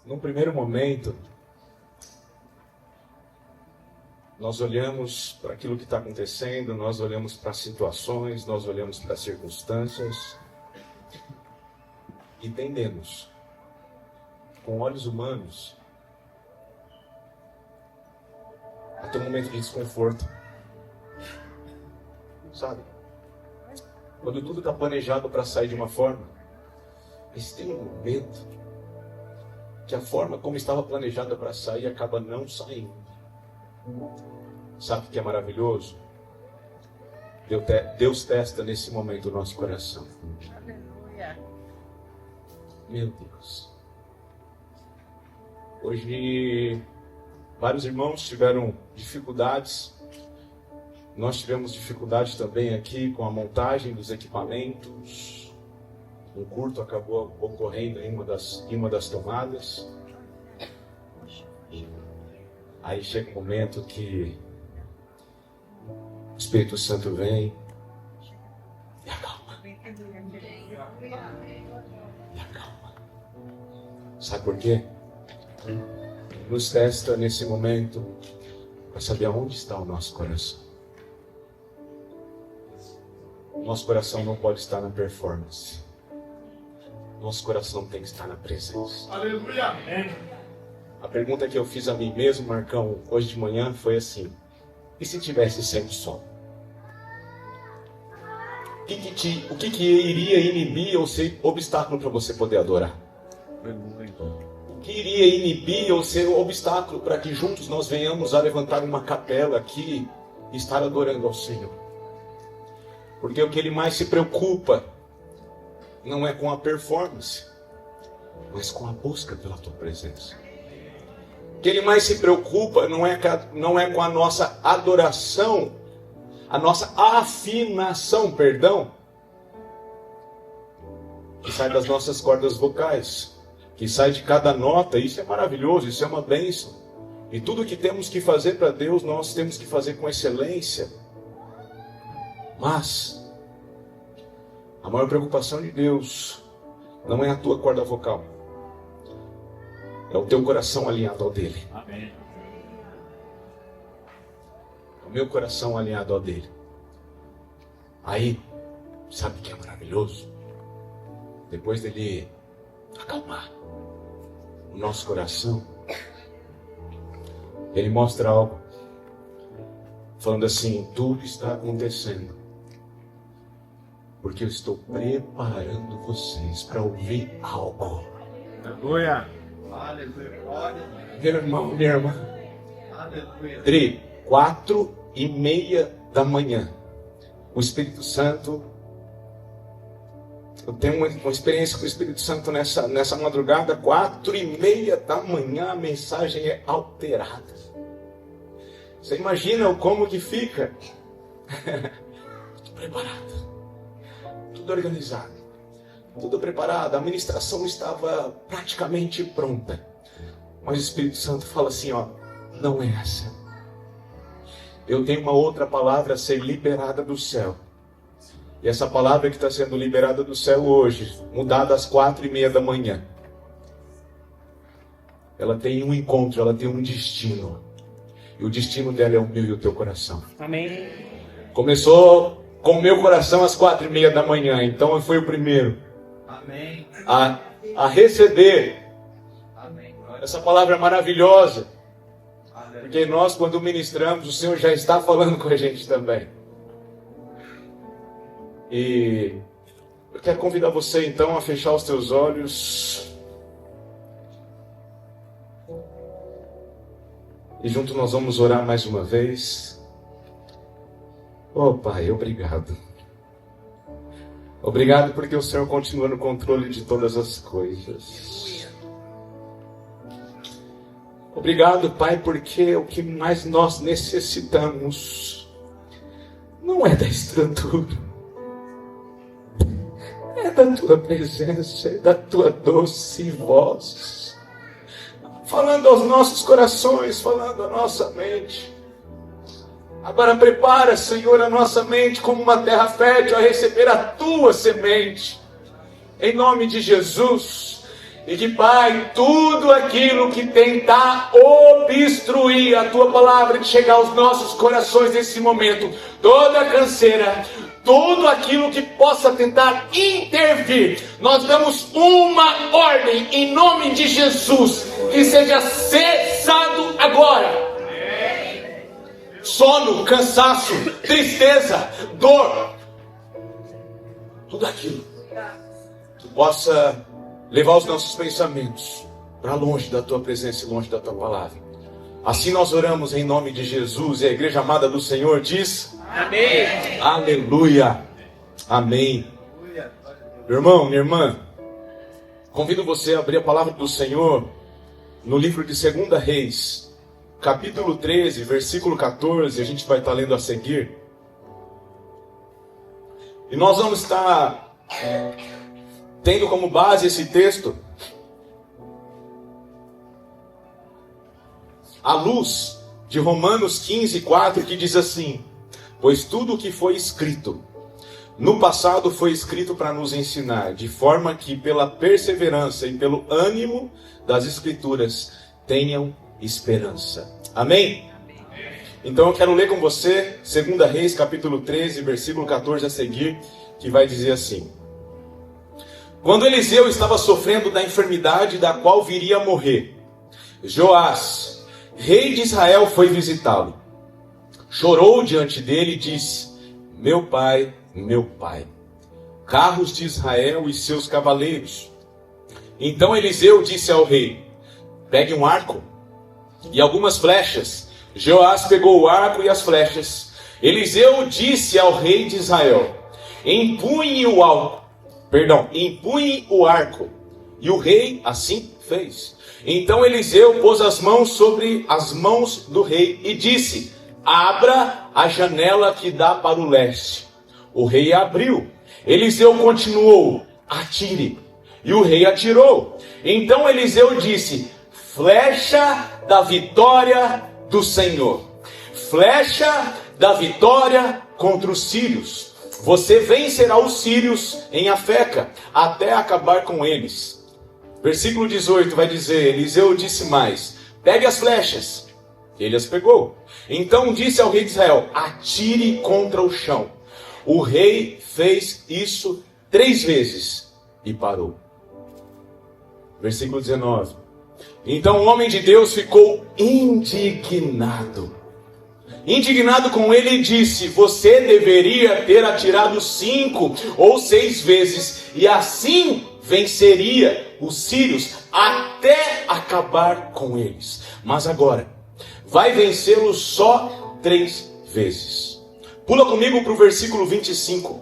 Num primeiro momento, nós olhamos para aquilo que está acontecendo, nós olhamos para as situações, nós olhamos para as circunstâncias e tendemos, com olhos humanos, a ter um momento de desconforto. Sabe? Quando tudo está planejado para sair de uma forma, mas tem um momento que a forma como estava planejada para sair acaba não saindo. Sabe o que é maravilhoso? Deus testa nesse momento o nosso coração. Aleluia. Meu Deus. Hoje, vários irmãos tiveram dificuldades. Nós tivemos dificuldade também aqui com a montagem dos equipamentos. Um curto acabou ocorrendo em uma das tomadas. Aí chega um momento que o Espírito Santo vem e acalma. E acalma. Sabe por quê? Nos testa nesse momento para saber aonde está o nosso coração. Nosso coração não pode estar na performance. Nosso coração tem que estar na presença. Aleluia! A pergunta que eu fiz a mim mesmo, Marcão, hoje de manhã foi assim: e se tivesse sem o sol? O que iria inibir ou ser obstáculo para você poder adorar? O que iria inibir ou ser obstáculo para que juntos nós venhamos a levantar uma capela aqui e estar adorando ao Senhor? Porque o que Ele mais se preocupa não é com a performance, mas com a busca pela Tua presença. O que Ele mais se preocupa não é com a nossa adoração, a nossa afinação, que sai das nossas cordas vocais, que sai de cada nota. Isso é maravilhoso, isso é uma bênção. E tudo que temos que fazer para Deus, nós temos que fazer com excelência. Mas a maior preocupação de Deus não é a tua corda vocal, é o teu coração alinhado ao dele. Amém. O meu coração alinhado ao dele. Aí, sabe o que é maravilhoso? Depois dele acalmar o nosso coração, ele mostra algo, falando assim: tudo está acontecendo porque eu estou preparando vocês para ouvir algo. Aleluia! Meu irmão, minha irmã. Aleluia! 4:30 da manhã. O Espírito Santo, eu tenho uma experiência com o Espírito Santo nessa madrugada. 4:30 da manhã, a mensagem é alterada. Você imagina como que fica? Tudo preparado, tudo organizado, tudo preparado. A ministração estava praticamente pronta, mas o Espírito Santo fala assim: ó, não é essa. Eu tenho uma outra palavra a ser liberada do céu. E essa palavra que está sendo liberada do céu hoje, mudada às 4:30 da manhã, ela tem um encontro, ela tem um destino. E o destino dela é o meu e o teu coração. Amém. Começou com o meu coração às 4:30 da manhã. Então eu fui o primeiro Amém. a receber Amém. essa palavra maravilhosa. Porque nós, quando ministramos, o Senhor já está falando com a gente também. E eu quero convidar você então a fechar os teus olhos. E junto nós vamos orar mais uma vez. Oh Pai, obrigado. Obrigado porque o Senhor continua no controle de todas as coisas. Obrigado, Pai, porque o que mais nós necessitamos não é da estrutura, é da Tua presença, é da Tua doce voz, falando aos nossos corações, falando à nossa mente. Agora prepara, Senhor, a nossa mente como uma terra fértil a receber a Tua semente, em nome de Jesus. E que, Pai, tudo aquilo que tentar obstruir a Tua palavra de chegar aos nossos corações nesse momento, toda canseira, tudo aquilo que possa tentar intervir, nós damos uma ordem em nome de Jesus, que seja cessado agora. Sono, cansaço, tristeza, dor, tudo aquilo que possa levar os nossos pensamentos para longe da Tua presença e longe da Tua palavra. Assim nós oramos em nome de Jesus, e a igreja amada do Senhor diz: amém. Aleluia. Amém. Meu irmão, minha irmã, convido você a abrir a palavra do Senhor no livro de 2 Reis, capítulo 13, versículo 14, a gente vai estar lendo a seguir. E nós vamos estar tendo como base esse texto à luz de Romanos 15, 4, que diz assim: pois tudo o que foi escrito no passado foi escrito para nos ensinar, de forma que pela perseverança e pelo ânimo das Escrituras tenham esperança. Amém? Então eu quero ler com você 2 Reis, capítulo 13, versículo 14 a seguir, que vai dizer assim: quando Eliseu estava sofrendo da enfermidade da qual viria a morrer, Joás, rei de Israel, foi visitá-lo. Chorou diante dele e disse: meu pai, carros de Israel e seus cavaleiros. Então Eliseu disse ao rei: pegue um arco e algumas flechas. Joás pegou o arco e as flechas. Eliseu disse ao rei de Israel: empunhe o arco. E o rei assim fez. Então Eliseu pôs as mãos sobre as mãos do rei e disse: abra a janela que dá para o leste. O rei abriu. Eliseu continuou: atire. E o rei atirou. Então Eliseu disse: flecha da vitória do Senhor, flecha da vitória contra os sírios. Você vencerá os sírios em Afeca, até acabar com eles. Versículo 18 vai dizer: Eliseu disse mais: pegue as flechas. Ele as pegou. Então disse ao rei de Israel: atire contra o chão. O rei fez isso 3 vezes e parou. Versículo 19. Então o homem de Deus ficou indignado com ele e disse: você deveria ter atirado 5 ou 6 vezes, e assim venceria os sírios até acabar com eles. Mas agora vai vencê-los só 3 vezes. Pula comigo para o versículo 25.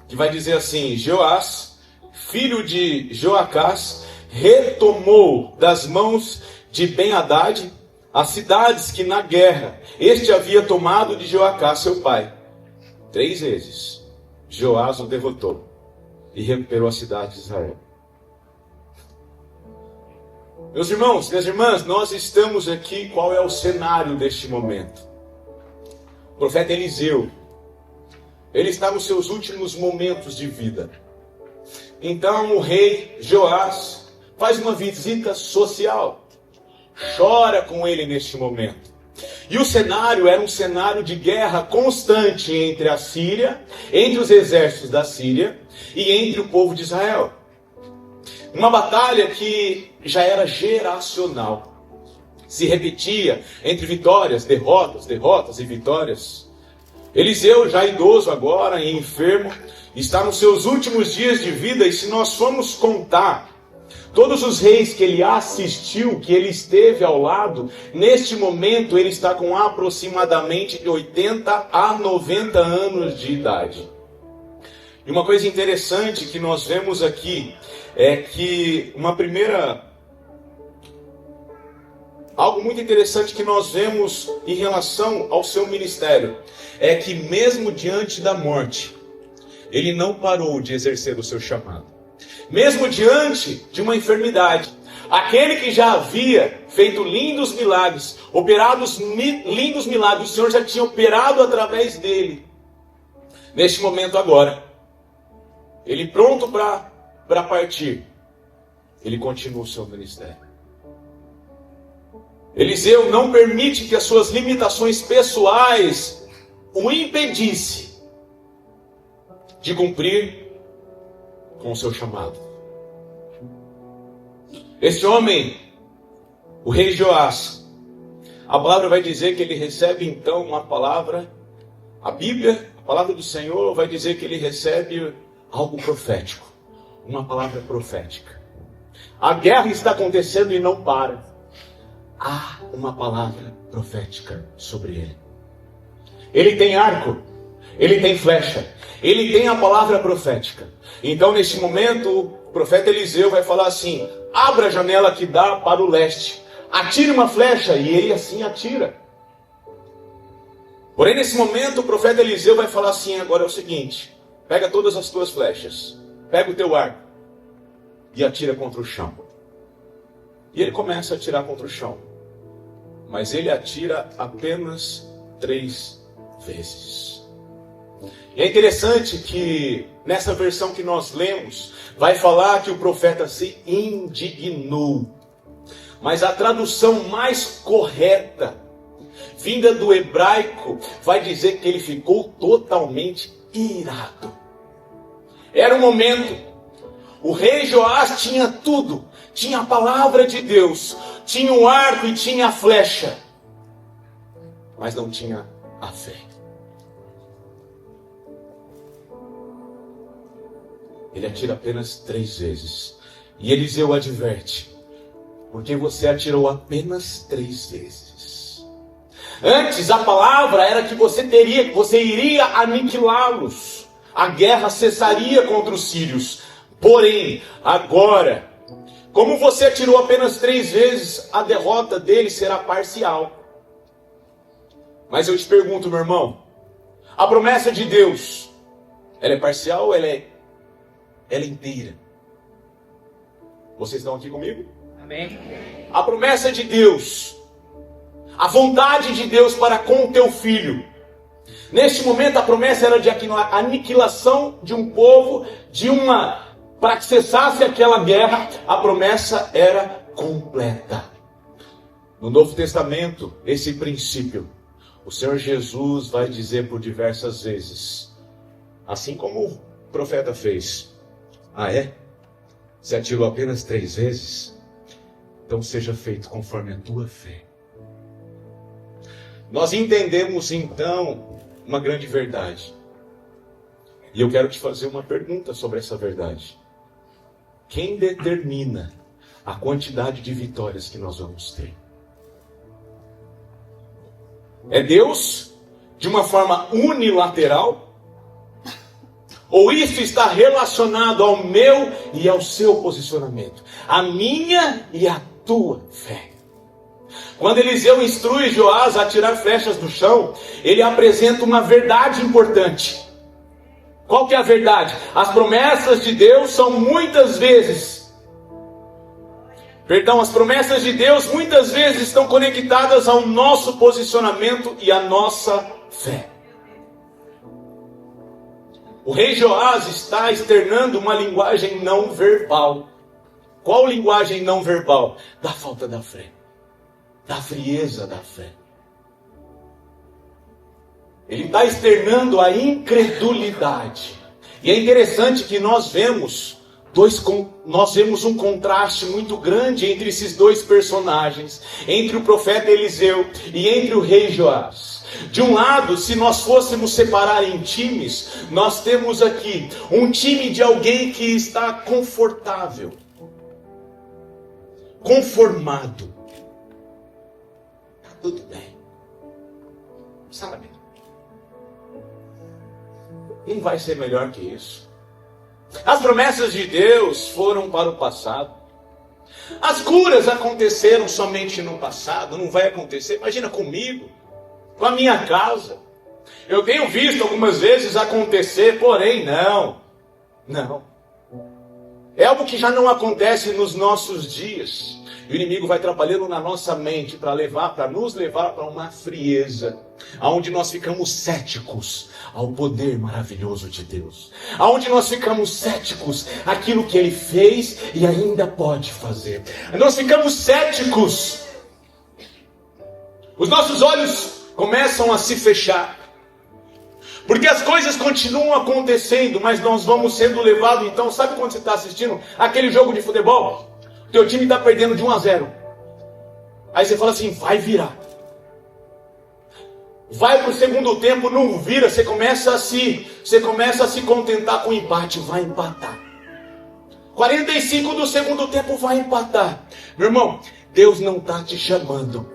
Que vai dizer assim: Joás, filho de Joacás, retomou das mãos de Ben-Hadad as cidades que na guerra este havia tomado de Joacás seu pai. 3 vezes Joás o derrotou e recuperou a cidade de Israel. Meus irmãos, minhas irmãs, nós estamos aqui. Qual é o cenário deste momento? O profeta Eliseu, ele está nos seus últimos momentos de vida. Então o rei Joás faz uma visita social, chora com ele neste momento. E o cenário era um cenário de guerra constante entre a Síria, entre os exércitos da Síria e entre o povo de Israel. Uma batalha que já era geracional. Se repetia entre vitórias, derrotas e vitórias. Eliseu, já idoso agora e enfermo, está nos seus últimos dias de vida. E se nós formos contar todos os reis que ele assistiu, que ele esteve ao lado, neste momento ele está com aproximadamente de 80 a 90 anos de idade. E uma coisa interessante que nós vemos aqui é que algo muito interessante que nós vemos em relação ao seu ministério é que mesmo diante da morte, ele não parou de exercer o seu chamado. Mesmo diante de uma enfermidade, aquele que já havia feito lindos milagres, lindos milagres, o Senhor já tinha operado através dele. Neste momento agora, ele pronto para partir, ele continua o seu ministério. Eliseu não permite que as suas limitações pessoais o impedissem de cumprir com o seu chamado. Este homem, o rei Joás, a palavra vai dizer que ele recebe então uma palavra, a Bíblia, a palavra do Senhor vai dizer que ele recebe algo profético, uma palavra profética. A guerra está acontecendo e não para. Há uma palavra profética sobre ele. Ele tem arco, ele tem flecha, ele tem a palavra profética. Então neste momento o profeta Eliseu vai falar assim: abra a janela que dá para o leste, atire uma flecha, e ele assim atira. Porém nesse momento o profeta Eliseu vai falar assim: agora é o seguinte, pega todas as tuas flechas, pega o teu arco e atira contra o chão. E ele começa a atirar contra o chão, mas ele atira apenas 3 vezes. E é interessante que nessa versão que nós lemos, vai falar que o profeta se indignou. Mas a tradução mais correta, vinda do hebraico, vai dizer que ele ficou totalmente irado. Era um momento, o rei Joás tinha tudo, tinha a palavra de Deus, tinha o arco e tinha a flecha, mas não tinha a fé. Ele atira apenas 3 vezes. E Eliseu adverte: porque você atirou apenas 3 vezes. Antes a palavra era que você iria aniquilá-los. A guerra cessaria contra os sírios. Porém, agora, como você atirou apenas 3 vezes, a derrota dele será parcial. Mas eu te pergunto, meu irmão, a promessa de Deus, ela é parcial ou ela é inteira? Vocês estão aqui comigo? Amém. A promessa de Deus, a vontade de Deus para com o teu filho. Neste momento a promessa era de aniquilação de um povo, para que cessasse aquela guerra. A promessa era completa. No Novo Testamento, esse princípio, o Senhor Jesus vai dizer por diversas vezes, assim como o profeta fez: ah é? Você atirou apenas 3 vezes? Então seja feito conforme a tua fé. Nós entendemos então uma grande verdade. E eu quero te fazer uma pergunta sobre essa verdade. Quem determina a quantidade de vitórias que nós vamos ter? É Deus de uma forma unilateral? Ou isso está relacionado ao meu e ao seu posicionamento? A minha e a tua fé. Quando Eliseu instrui Joás a tirar flechas do chão, ele apresenta uma verdade importante. Qual que é a verdade? As promessas de Deus são muitas vezes... as promessas de Deus muitas vezes estão conectadas ao nosso posicionamento e à nossa fé. O rei Joás está externando uma linguagem não verbal. Qual linguagem não verbal? Da falta da fé. Da frieza da fé. Ele está externando a incredulidade. E é interessante que nós vemos um contraste muito grande entre esses dois personagens, entre o profeta Eliseu e entre o rei Joás. De um lado, se nós fôssemos separar em times, nós temos aqui um time de alguém que está confortável, conformado. Está tudo bem, sabe? Não vai ser melhor que isso. As promessas de Deus foram para o passado. As curas aconteceram somente no passado. Não vai acontecer, imagina comigo, com a minha casa. Eu tenho visto algumas vezes acontecer, porém não. É algo que já não acontece nos nossos dias. E o inimigo vai trabalhando na nossa mente para nos levar para uma frieza, aonde nós ficamos céticos ao poder maravilhoso de Deus, aonde nós ficamos céticos àquilo que Ele fez e ainda pode fazer. Nós ficamos céticos. Os nossos olhos começam a se fechar, porque as coisas continuam acontecendo, mas nós vamos sendo levados. Então, sabe quando você está assistindo aquele jogo de futebol? Teu time está perdendo de 1-0. Aí você fala assim, vai virar. Vai para o segundo tempo, não vira. Você começa a se contentar com o empate, vai empatar. 45 do segundo tempo, vai empatar. Meu irmão, Deus não está te chamando.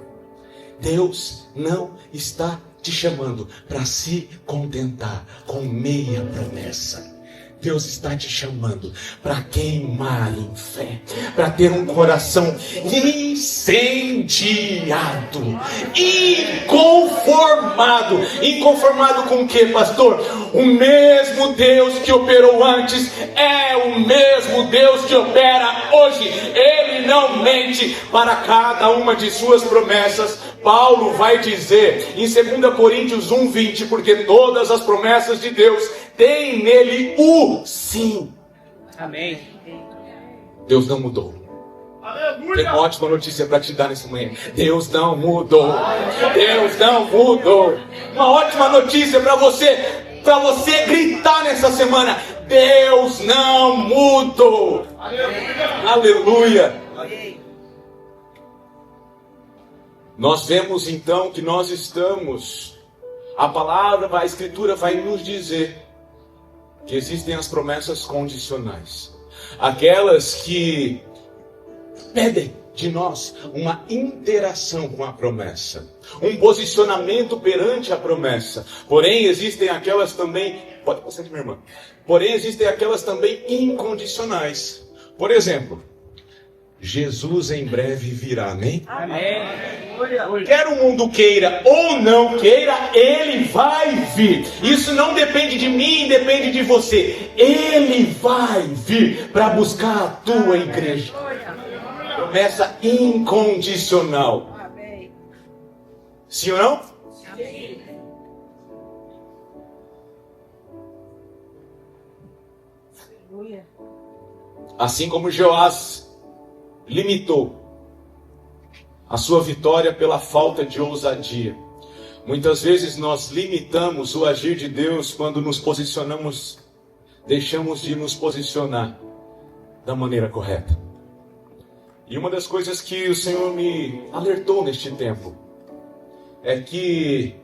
Deus não está te chamando para se contentar com meia promessa. Deus está te chamando para queimar em fé, para ter um coração incendiado, inconformado. Inconformado com o que, pastor? O mesmo Deus que operou antes é o mesmo Deus que opera hoje. Ele não mente para cada uma de suas promessas. Paulo vai dizer em 2 Coríntios 1:20, porque todas as promessas de Deus têm nele o sim. Amém. Deus não mudou. Tem uma ótima notícia para te dar nessa manhã. Deus não mudou. Deus não mudou. Uma ótima notícia para você gritar nessa semana. Deus não mudou. Aleluia. Nós vemos então que nós estamos, a Escritura vai nos dizer que existem as promessas condicionais. Aquelas que pedem de nós uma interação com a promessa, um posicionamento perante a promessa. Porém, existem aquelas também, pode passar aqui, minha irmã. Porém, existem aquelas também incondicionais. Por exemplo, Jesus em breve virá, amém? Amém. Quer o mundo queira ou não queira, Ele vai vir. Isso não depende de mim, depende de você. Ele vai vir para buscar a tua igreja. Promessa incondicional. Sim ou não? Assim como Joás limitou a sua vitória pela falta de ousadia. Muitas vezes nós limitamos o agir de Deus quando nos posicionamos, deixamos de nos posicionar da maneira correta. E uma das coisas que o Senhor me alertou neste tempo é que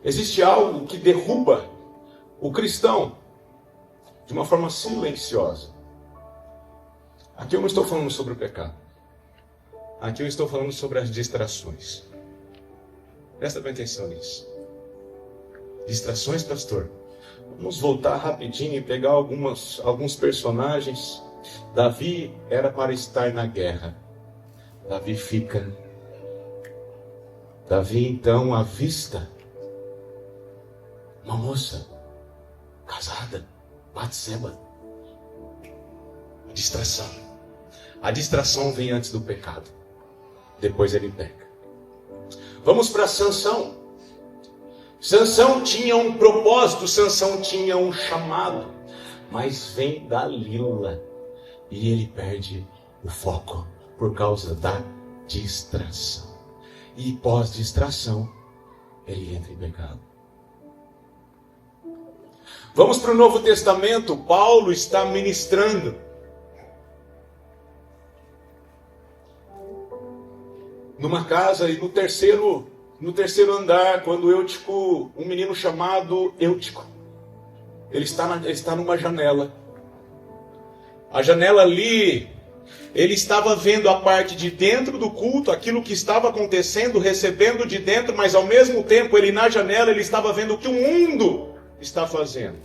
existe algo que derruba o cristão de uma forma silenciosa. Aqui eu não estou falando sobre o pecado. Aqui eu estou falando sobre as distrações. Presta bem atenção nisso. Distrações, pastor. Vamos voltar rapidinho e pegar alguns personagens. Davi era para estar na guerra. Davi então avista uma moça casada, Batseba. Distração. A distração vem antes do pecado. Depois ele peca. Vamos para Sansão. Sansão tinha um propósito, Sansão tinha um chamado. Mas vem Dalila e ele perde o foco por causa da distração. E pós-distração, ele entra em pecado. Vamos para o Novo Testamento. Paulo está ministrando. Numa casa e no terceiro andar, quando Eutico, um menino chamado Eutico, ele está numa janela. A janela ali, ele estava vendo a parte de dentro do culto, aquilo que estava acontecendo, recebendo de dentro, mas ao mesmo tempo, ele na janela, ele estava vendo o que o mundo está fazendo.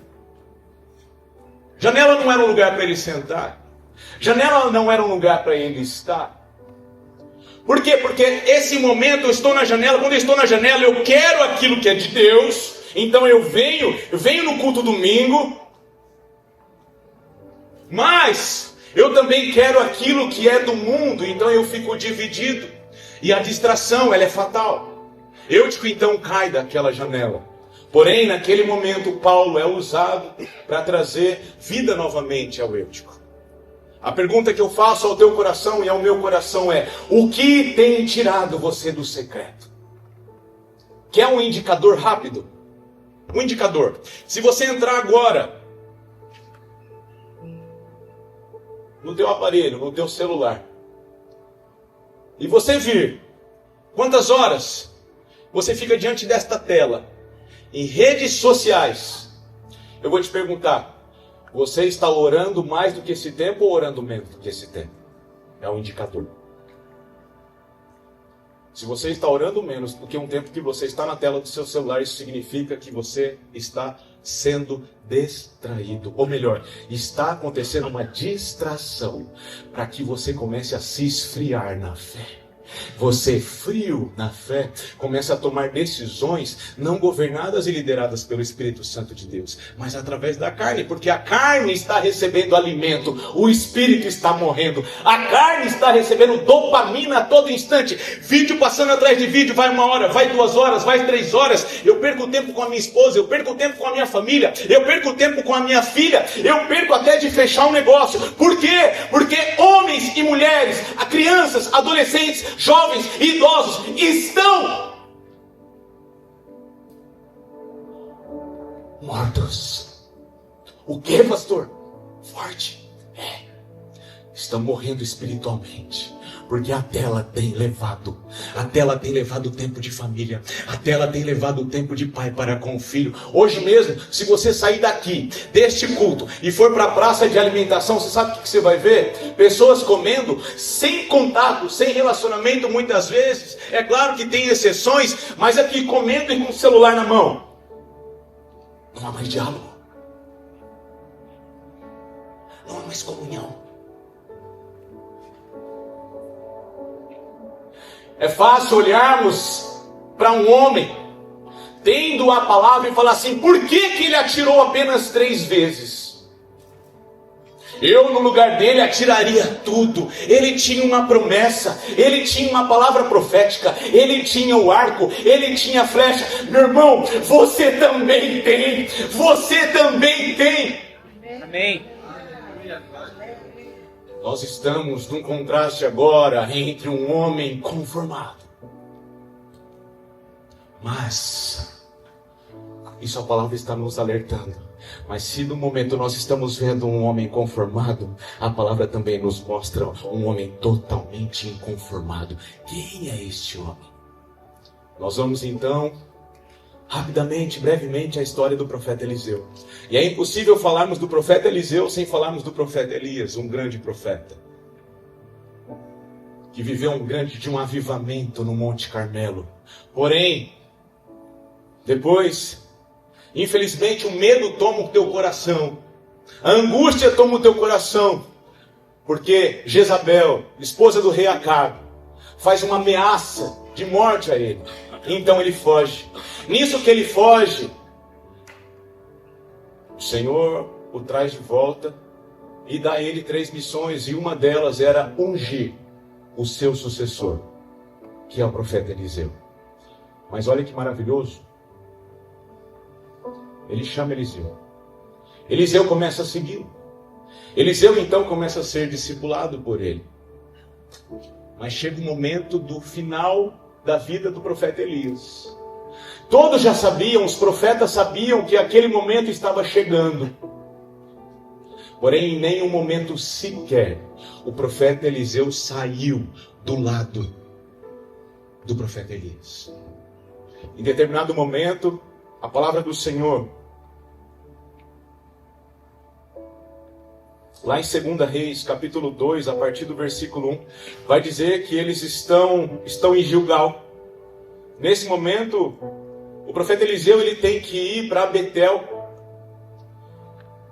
Janela não era um lugar para ele sentar. Janela não era um lugar para ele estar. Por quê? Porque esse momento eu estou na janela, quando eu estou na janela eu quero aquilo que é de Deus, então eu venho no culto domingo, Mas eu também quero aquilo que é do mundo, então eu fico dividido. E a distração, ela é fatal. Eutico então cai daquela janela. Porém, naquele momento, Paulo é usado para trazer vida novamente ao Eutico. A pergunta que eu faço ao teu coração e ao meu coração é: o que tem tirado você do secreto? Quer um indicador rápido? Um indicador. Se você entrar agora no teu aparelho, no teu celular, e você vir quantas horas você fica diante desta tela, em redes sociais, eu vou te perguntar: você está orando mais do que esse tempo ou orando menos do que esse tempo? É um indicador. Se você está orando menos do que um tempo que você está na tela do seu celular, isso significa que você está sendo distraído. Ou melhor, está acontecendo uma distração para que você comece a se esfriar na fé. Você, frio na fé, começa a tomar decisões não governadas e lideradas pelo Espírito Santo de Deus, mas através da carne, porque a carne está recebendo alimento, o Espírito está morrendo, a carne está recebendo dopamina a todo instante, vídeo passando atrás de vídeo, vai 1 hora, vai 2 horas, vai 3 horas, eu perco tempo com a minha esposa, eu perco tempo com a minha família, eu perco tempo com a minha filha, eu perco até de fechar um negócio. Por quê? Porque homens e mulheres, crianças, adolescentes, jovens e idosos estão mortos. O que, pastor? Forte. Estão morrendo espiritualmente, porque a tela tem levado o tempo de família, a tela tem levado o tempo de pai para com o filho. Hoje mesmo, se você sair daqui, deste culto, e for para a praça de alimentação, você sabe o que você vai ver? Pessoas comendo sem contato, sem relacionamento muitas vezes. É claro que tem exceções, mas aqui comendo e com o celular na mão. Não há mais diálogo, não há mais comunhão. É fácil olharmos para um homem, tendo a palavra, e falar assim: por que ele atirou apenas 3 vezes? Eu, no lugar dele, atiraria tudo. Ele tinha uma promessa, ele tinha uma palavra profética, ele tinha o arco, ele tinha a flecha. Meu irmão, você também tem. Você também tem. Amém. Nós estamos num contraste agora entre um homem conformado. Mas isso a palavra está nos alertando. Mas se no momento nós estamos vendo um homem conformado, a palavra também nos mostra um homem totalmente inconformado. Quem é este homem? Nós vamos então, rapidamente, brevemente, a história do profeta Eliseu. E é impossível falarmos do profeta Eliseu sem falarmos do profeta Elias, um grande profeta, que viveu de um avivamento no Monte Carmelo. Porém, depois, infelizmente, o medo toma o teu coração, a angústia toma o teu coração, porque Jezabel, esposa do rei Acabe, faz uma ameaça de morte a ele. Então ele foge. Nisso que ele foge, o Senhor o traz de volta e dá a ele 3 missões, e uma delas era ungir o seu sucessor, que é o profeta Eliseu. Mas olha que maravilhoso, ele chama Eliseu. Eliseu começa a segui-lo. Eliseu então começa a ser discipulado por ele. Mas chega o momento do final da vida do profeta Elias. Todos já sabiam, os profetas sabiam que aquele momento estava chegando. Porém, em nenhum momento sequer o profeta Eliseu saiu do lado do profeta Elias. Em determinado momento, a palavra do Senhor, lá em 2 Reis, capítulo 2, a partir do versículo 1, vai dizer que eles estão em Gilgal. Nesse momento, o profeta Eliseu ele tem que ir para Betel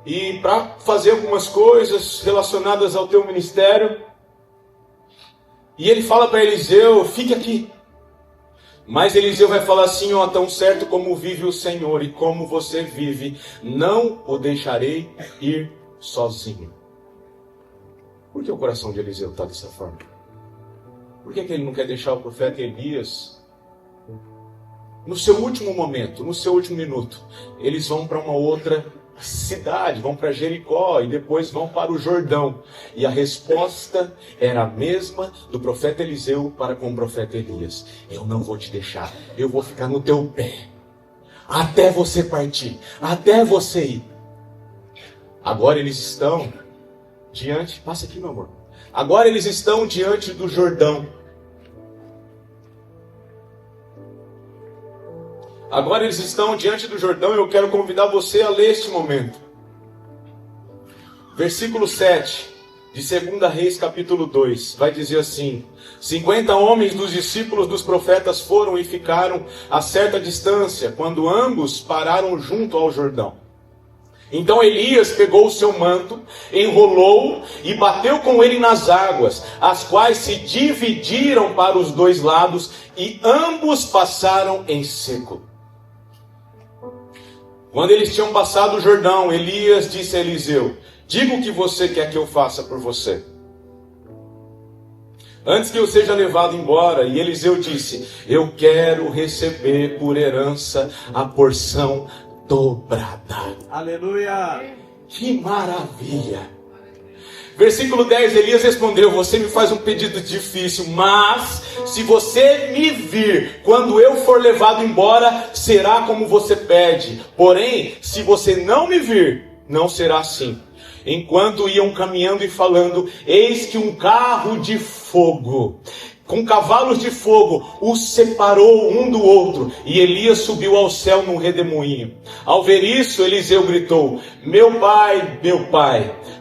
e para fazer algumas coisas relacionadas ao teu ministério. E ele fala para Eliseu: fique aqui. Mas Eliseu vai falar assim: ó, tão certo como vive o Senhor e como você vive, não o deixarei ir sozinho. Por que o coração de Eliseu está dessa forma? Por que ele não quer deixar o profeta Elias? No seu último momento, no seu último minuto, eles vão para uma outra cidade, vão para Jericó e depois vão para o Jordão. E a resposta era a mesma do profeta Eliseu para com o profeta Elias: eu não vou te deixar, eu vou ficar no teu pé, até você partir, até você ir. Agora eles estão diante, passa aqui meu amor, agora eles estão diante do Jordão. Agora eles estão diante do Jordão e eu quero convidar você a ler este momento. Versículo 7 de 2 Reis capítulo 2 vai dizer assim: 50 homens dos discípulos dos profetas foram e ficaram a certa distância, quando ambos pararam junto ao Jordão. Então Elias pegou o seu manto, enrolou e bateu com ele nas águas, as quais se dividiram para os dois lados e ambos passaram em seco. Quando eles tinham passado o Jordão, Elias disse a Eliseu: diga o que você quer que eu faça por você, antes que eu seja levado embora. E Eliseu disse: eu quero receber por herança a porção dobrada. Aleluia! Que maravilha! Versículo 10, Elias respondeu: você me faz um pedido difícil, mas se você me vir quando eu for levado embora, será como você pede. Porém, se você não me vir, não será assim. Enquanto iam caminhando e falando, eis que um carro de fogo, com cavalos de fogo, os separou um do outro, e Elias subiu ao céu num redemoinho. Ao ver isso, Eliseu gritou: meu pai,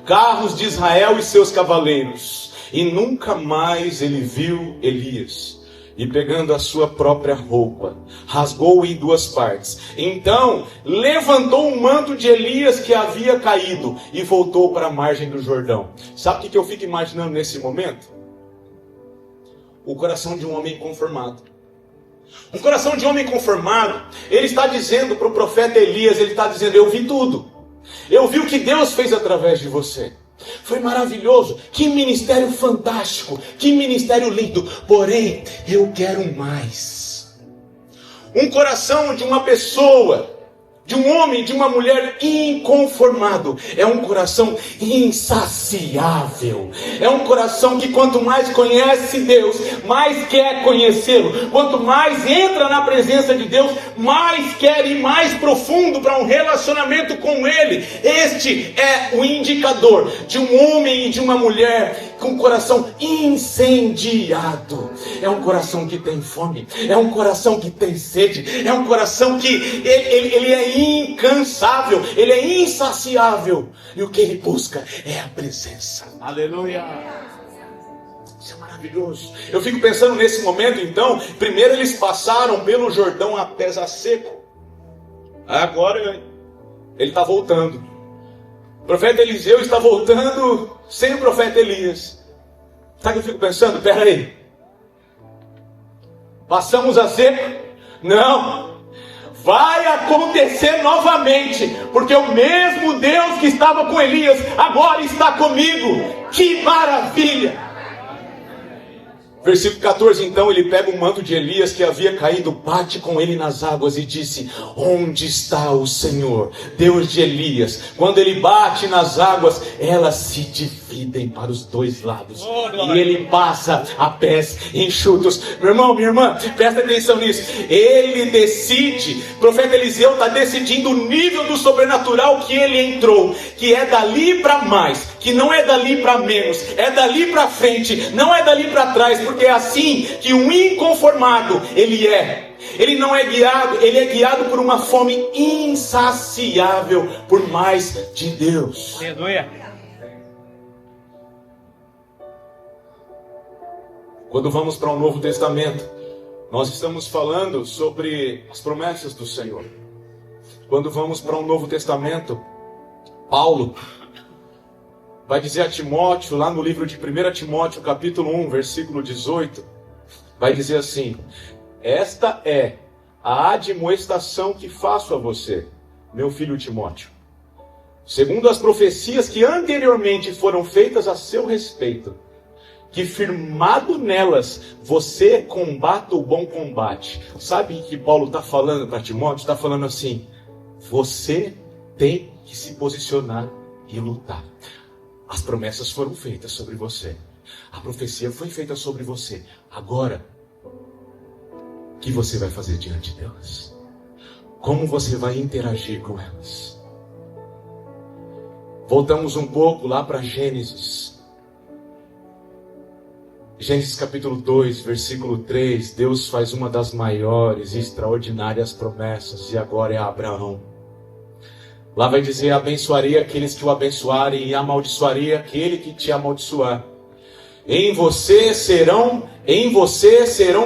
carros de Israel e seus cavaleiros. E nunca mais ele viu Elias. E pegando a sua própria roupa, rasgou-o em duas partes. Então levantou o manto de Elias que havia caído e voltou para a margem do Jordão. Sabe o que eu fico imaginando nesse momento? O coração de um homem conformado. Um coração de homem conformado, ele está dizendo para o profeta Elias, ele está dizendo: eu vi tudo. Eu vi o que Deus fez através de você. Foi maravilhoso, que ministério fantástico, que ministério lindo. Porém, eu quero mais. Um coração de uma pessoa, de um homem, de uma mulher inconformado, é um coração insaciável. É um coração que quanto mais conhece Deus, mais quer conhecê-lo. Quanto mais entra na presença de Deus, mais quer ir mais profundo para um relacionamento com Ele. Este é o indicador de um homem e de uma mulher com coração incendiado. É um coração que tem fome, é um coração que tem sede, é um coração que ele é incansável, ele é insaciável, e o que ele busca é a presença. Aleluia! Isso é maravilhoso. Eu fico pensando nesse momento, então, primeiro eles passaram pelo Jordão a pés a seco. Agora ele está voltando. O profeta Eliseu está voltando sem o profeta Elias. Sabe o que eu fico pensando? Espera aí. Passamos a seco? Não. Vai acontecer novamente, porque o mesmo Deus que estava com Elias agora está comigo. Que maravilha! Versículo 14, então ele pega o manto de Elias que havia caído, bate com ele nas águas e disse: onde está o Senhor, Deus de Elias? Quando ele bate nas águas, elas se dividem para os dois lados, e ele passa a pés enxutos. Meu irmão, minha irmã, presta atenção nisso. Ele decide, o profeta Eliseu está decidindo o nível do sobrenatural que ele entrou, que é dali para mais, que não é dali para menos, é dali para frente, não é dali para trás, porque é assim que um inconformado ele é. Ele não é guiado, ele é guiado por uma fome insaciável por mais de Deus. Aleluia! Quando vamos para o Novo Testamento, nós estamos falando sobre as promessas do Senhor. Quando vamos para o Novo Testamento, Paulo vai dizer a Timóteo, lá no livro de 1 Timóteo, capítulo 1, versículo 18, vai dizer assim: esta é a admoestação que faço a você, meu filho Timóteo. segundo as profecias que anteriormente foram feitas a seu respeito, que firmado nelas, você combata o bom combate. Sabe o que Paulo está falando para Timóteo? Está falando assim, você tem que se posicionar e lutar. As promessas foram feitas sobre você. A profecia foi feita sobre você. Agora, o que você vai fazer diante delas? Como você vai interagir com elas? Voltamos um pouco lá para Gênesis. Gênesis capítulo 2, versículo 3. Deus faz uma das maiores e extraordinárias promessas. E agora é a Abraão. Lá vai dizer, abençoarei aqueles que o abençoarem e amaldiçoarei aquele que te amaldiçoar. Em você serão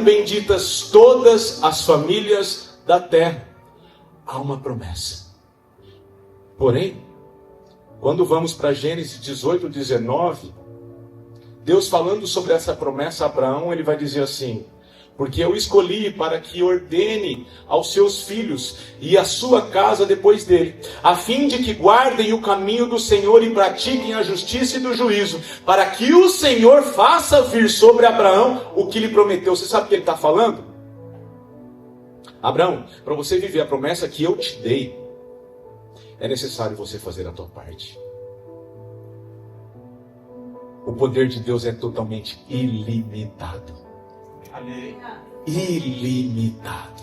benditas todas as famílias da terra. Há uma promessa. Porém, quando vamos para Gênesis 18, 19, Deus falando sobre essa promessa a Abraão, ele vai dizer assim, porque eu escolhi para que ordene aos seus filhos e à sua casa depois dele, a fim de que guardem o caminho do Senhor e pratiquem a justiça e do juízo, para que o Senhor faça vir sobre Abraão o que lhe prometeu. Você sabe o que ele está falando? Abraão, para você viver a promessa que eu te dei, é necessário você fazer a tua parte. O poder de Deus é totalmente ilimitado. Amém. Ilimitado.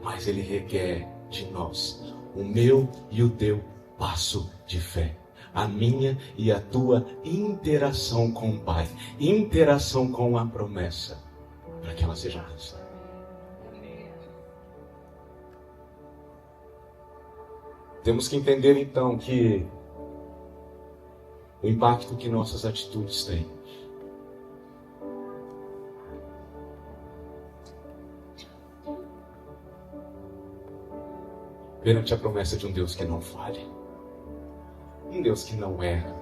Mas Ele requer de nós o meu e o teu passo de fé. A minha e a tua interação com o Pai. Interação com a promessa. Para que ela seja alcançada. Temos que entender então que o impacto que nossas atitudes têm. Perante a promessa de um Deus que não falha. Um Deus que não erra.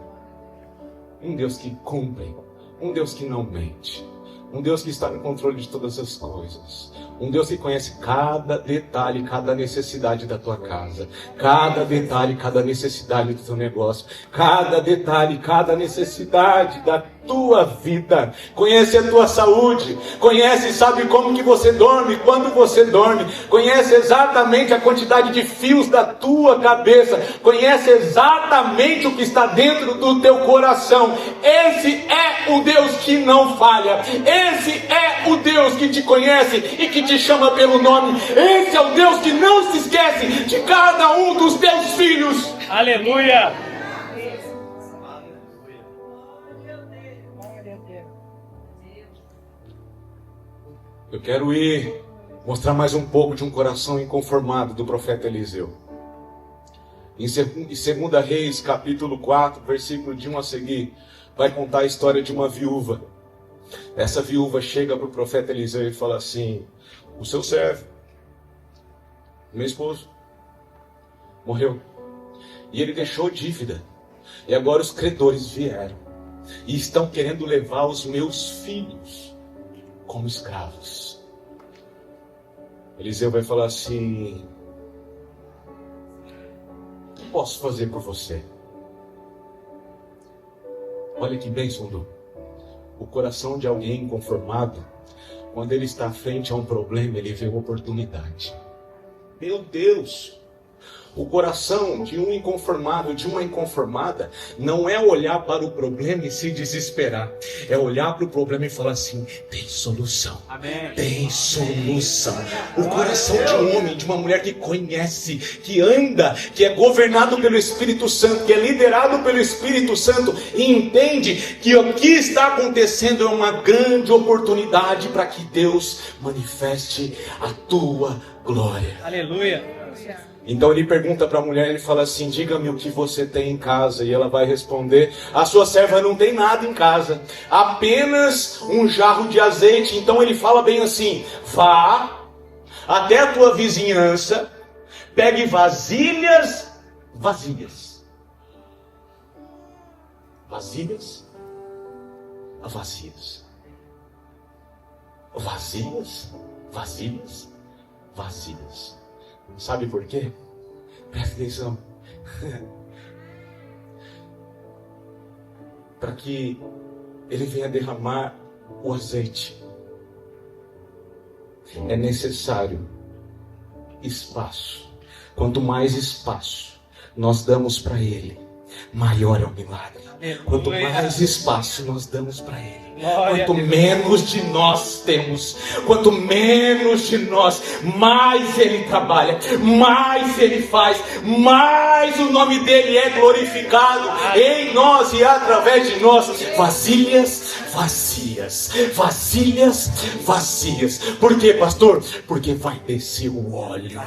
Um Deus que cumpre. Um Deus que não mente. Um Deus que está no controle de todas as coisas. Um Deus que conhece cada detalhe, cada necessidade da tua casa. Cada detalhe, cada necessidade do teu negócio. Cada detalhe, cada necessidade da tua vida. Conhece a tua saúde. Conhece e sabe como que você dorme, quando você dorme. Conhece exatamente a quantidade de fios da tua cabeça. Conhece exatamente o que está dentro do teu coração. Esse é o Deus que não falha. Esse é o Deus que te conhece e que te chama pelo nome. Esse é o Deus que não se esquece de cada um dos teus filhos. Aleluia! Eu quero mostrar mais um pouco de um coração inconformado do profeta Eliseu. Em 2 Reis, capítulo 4, versículo de 1 a seguir, vai contar a história de uma viúva. Essa viúva chega para o profeta Eliseu e fala assim, o seu servo, meu esposo, morreu. E ele deixou dívida. E agora os credores vieram. E estão querendo levar os meus filhos como escravos. Eliseu vai falar assim, o que posso fazer por você? Olha que bênção, o coração de alguém inconformado, quando ele está frente a um problema, ele vê uma oportunidade. Meu Deus! O coração de um inconformado, de uma inconformada, não é olhar para o problema e se desesperar. É olhar para o problema e falar assim, tem solução. Amém. Tem solução. O coração de um homem, de uma mulher que conhece, que anda, que é governado pelo Espírito Santo, que é liderado pelo Espírito Santo e entende que o que está acontecendo é uma grande oportunidade para que Deus manifeste a tua glória. Aleluia! Então ele pergunta para a mulher, ele fala assim, diga-me o que você tem em casa. E ela vai responder, a sua serva não tem nada em casa, apenas um jarro de azeite. Então ele fala bem assim, vá até a tua vizinhança, pegue vasilhas vazias. Vasilhas vazias. Vasilhas, vasilhas, vazias. Sabe por quê? Presta atenção. para que Ele venha derramar o azeite. É necessário espaço. Quanto mais espaço nós damos para Ele, maior é o milagre. Quanto mais espaço nós damos para Ele, quanto menos de nós temos, quanto menos de nós, mais Ele trabalha, mais Ele faz, mais o nome dEle é glorificado em nós e através de nós. Vasilhas vazias, vasilhas vazias. Por quê, pastor? Porque vai descer o óleo.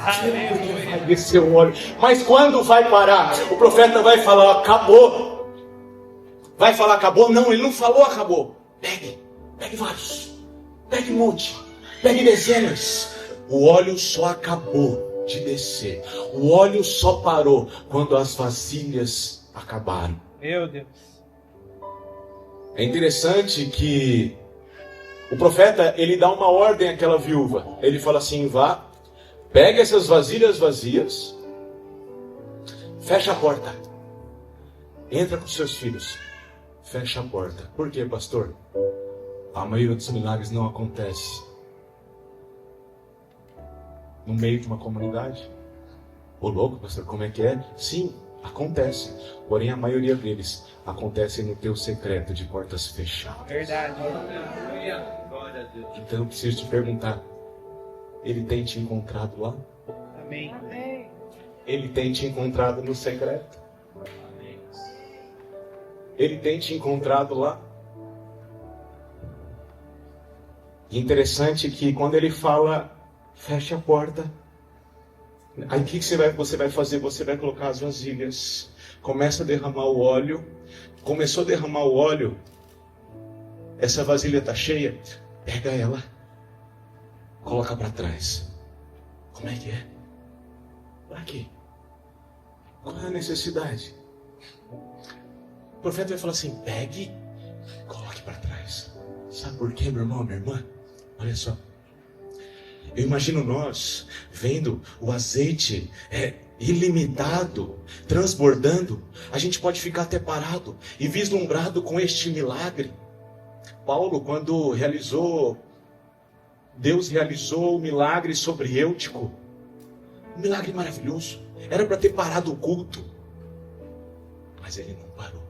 Porque vai descer o óleo. Mas quando vai parar? O profeta vai falar, acabou. Vai falar, acabou? Não, ele não falou, acabou. Pegue vários. Pegue um monte. Pegue dezenas. O óleo só acabou de descer. O óleo só parou quando as vasilhas acabaram. Meu Deus. É interessante que o profeta, ele dá uma ordem àquela viúva. Ele fala assim, vá, pegue essas vasilhas vazias, fecha a porta, entra com seus filhos, fecha a porta. Por quê, pastor? A maioria dos milagres não acontece no meio de uma comunidade. Ô louco, pastor, como é que é? Sim, acontece. Porém, a maioria deles acontece no teu secreto de portas fechadas. Verdade. Então eu preciso te perguntar, Ele tem te encontrado lá? Amém. Ele tem te encontrado no secreto? Ele tem te encontrado lá? E interessante que quando Ele fala, feche a porta. Aí o que você vai fazer? Você vai colocar as vasilhas. Começa a derramar o óleo. Começou a derramar o óleo. Essa vasilha está cheia. Pega ela. Coloca para trás. Como é que é? Para quê? Qual é a necessidade? O profeta vai falar assim, pegue, coloque para trás. Sabe por quê, meu irmão, minha irmã? Olha só. Eu imagino nós vendo o azeite ilimitado, transbordando. A gente pode ficar até parado e vislumbrado com este milagre. Paulo, quando Deus realizou o milagre sobre Eutico. Um milagre maravilhoso. Era para ter parado o culto. Mas ele não parou.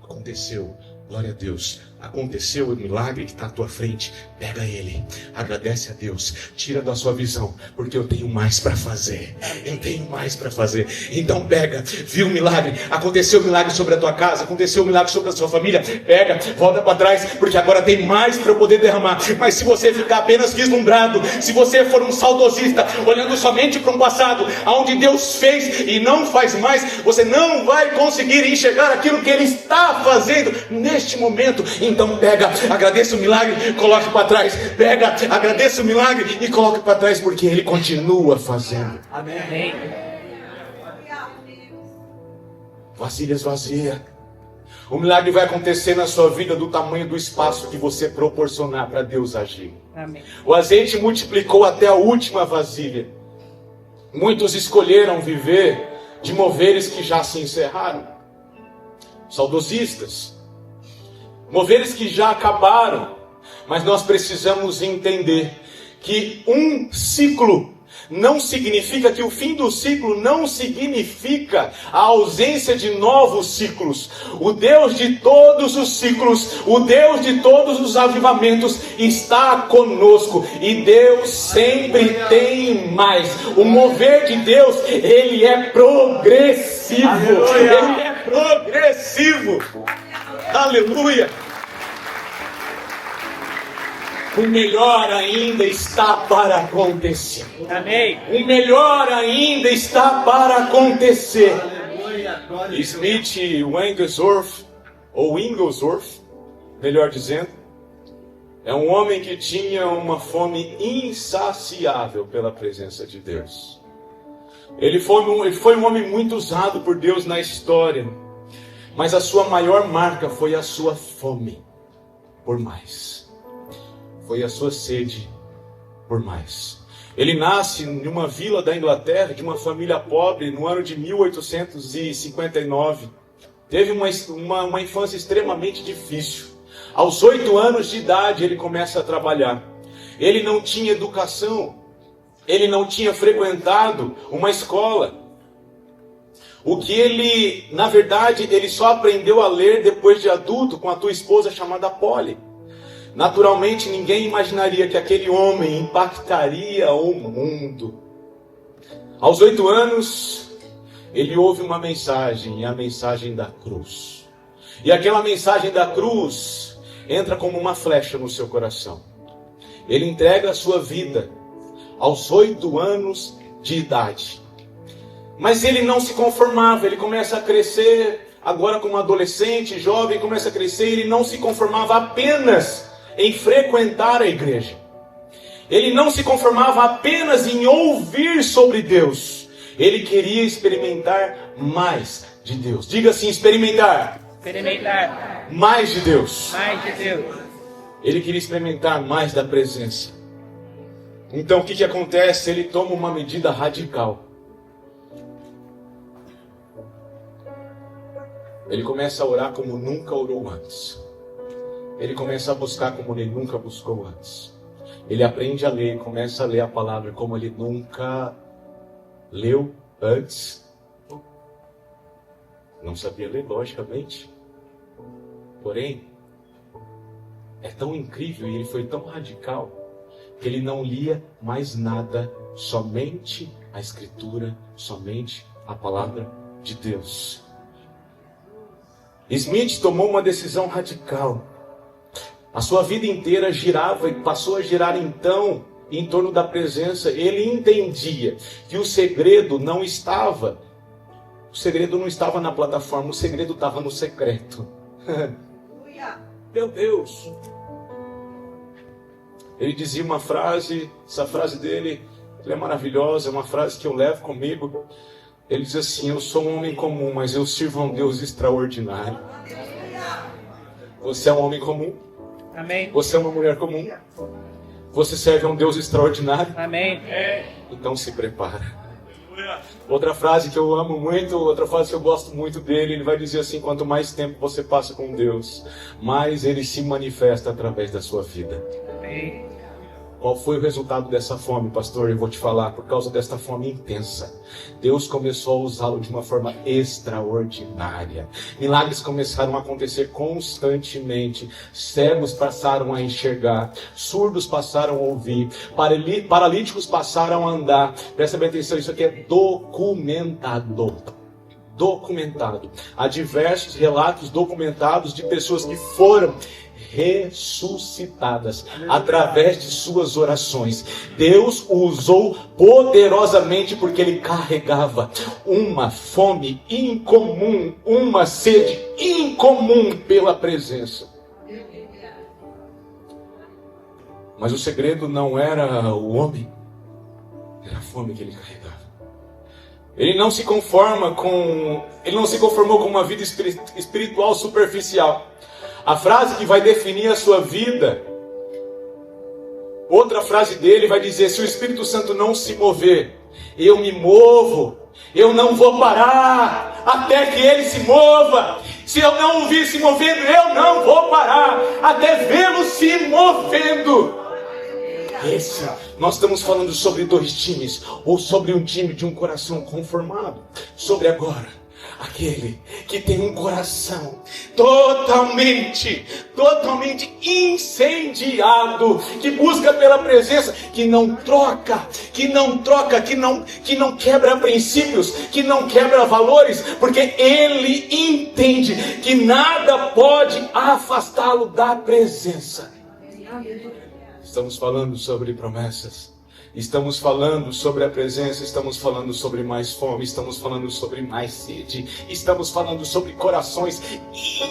Aconteceu. Glória a Deus. Aconteceu o milagre que está à tua frente. Pega ele. Agradece a Deus. Tira da sua visão. Porque eu tenho mais para fazer. Eu tenho mais para fazer. Então pega. Viu o milagre? Aconteceu o milagre sobre a tua casa. Aconteceu o milagre sobre a sua família. Pega. Volta para trás. Porque agora tem mais para eu poder derramar. Mas se você ficar apenas vislumbrado. Se você for um saudosista. Olhando somente para um passado. Onde Deus fez e não faz mais. Você não vai conseguir enxergar aquilo que Ele está fazendo neste momento. Então pega, agradeça o milagre, coloque para trás. Pega, agradeça o milagre e coloque para trás, porque Ele continua fazendo. Amém. Vasilhas vazias. O milagre vai acontecer na sua vida do tamanho do espaço que você proporcionar para Deus agir. Amém. O azeite multiplicou até a última vasilha. Muitos escolheram viver de moveres que já se encerraram. Saudosistas. Moveres que já acabaram, mas nós precisamos entender que um ciclo não significa que o fim do ciclo não significa a ausência de novos ciclos. O Deus de todos os ciclos, o Deus de todos os avivamentos está conosco e Deus sempre tem mais. O mover de Deus, ele é progressivo. Aleluia. Ele é progressivo. Aleluia! O melhor ainda está para acontecer. Amém. O melhor ainda está para acontecer. Smith Wigglesworth, ou Wigglesworth, melhor dizendo, é um homem que tinha uma fome insaciável pela presença de Deus. Ele foi um homem muito usado por Deus na história. Mas a sua maior marca foi a sua fome por mais. Foi a sua sede por mais. Ele nasce em uma vila da Inglaterra, de uma família pobre, no ano de 1859. teve uma infância extremamente difícil. Aos 8 anos de idade ele começa a trabalhar. Ele não tinha educação, ele não tinha frequentado uma escola. O que ele, na verdade, ele só aprendeu a ler depois de adulto com a tua esposa chamada Polly. Naturalmente, ninguém imaginaria que aquele homem impactaria o mundo. Aos 8 anos, ele ouve uma mensagem, a mensagem da cruz. E aquela mensagem da cruz entra como uma flecha no seu coração. Ele entrega a sua vida aos 8 anos de idade. Mas ele não se conformava, ele começa a crescer, agora como adolescente, jovem, começa a crescer, ele não se conformava apenas em frequentar a igreja. Ele não se conformava apenas em ouvir sobre Deus. Ele queria experimentar mais de Deus. Diga assim, experimentar. Experimentar. Mais de Deus. Mais de Deus. Ele queria experimentar mais da presença. Então o que acontece? Ele toma uma medida radical. Ele começa a orar como nunca orou antes. Ele começa a buscar como ele nunca buscou antes. Ele aprende a ler, começa a ler a palavra como ele nunca leu antes. Não sabia ler, logicamente. Porém, é tão incrível e ele foi tão radical que ele não lia mais nada, somente a Escritura, somente a palavra de Deus. Smith tomou uma decisão radical. A sua vida inteira girava e passou a girar então em torno da presença. Ele entendia que o segredo não estava na plataforma, o segredo estava no secreto. Meu Deus! Ele dizia uma frase, essa frase dele é maravilhosa, é uma frase que eu levo comigo. Ele diz assim: eu sou um homem comum, mas eu sirvo a um Deus extraordinário. Você é um homem comum? Amém. Você é uma mulher comum? Você serve a um Deus extraordinário? Amém. Então se prepara. Outra frase que eu amo muito, outra frase que eu gosto muito dele, ele vai dizer assim: quanto mais tempo você passa com Deus, mais ele se manifesta através da sua vida. Amém. Qual foi o resultado dessa fome, pastor? Eu vou te falar. Por causa desta fome intensa, Deus começou a usá-lo de uma forma extraordinária. Milagres começaram a acontecer constantemente. Cegos passaram a enxergar, surdos passaram a ouvir, paralíticos passaram a andar. Presta bem atenção, isso aqui é documentado. Há diversos relatos documentados de pessoas que foram ressuscitadas através de suas orações. Deus o usou poderosamente porque ele carregava uma fome incomum, uma sede incomum pela presença. Mas o segredo não era o homem, era a fome que ele carregava. Ele não se conformou com uma vida espiritual superficial. A frase que vai definir a sua vida, outra frase dele vai dizer: se o Espírito Santo não se mover, eu me movo, eu não vou parar até que ele se mova. Se eu não o vir se movendo, eu não vou parar até vê-lo se movendo. Nós estamos falando sobre 2 times, ou sobre um time de um coração conformado, sobre agora aquele que tem um coração totalmente incendiado, que busca pela presença, que não troca, que não quebra princípios, que não quebra valores, porque ele entende que nada pode afastá-lo da presença. Estamos falando sobre promessas. Estamos falando sobre a presença, estamos falando sobre mais fome, estamos falando sobre mais sede, estamos falando sobre corações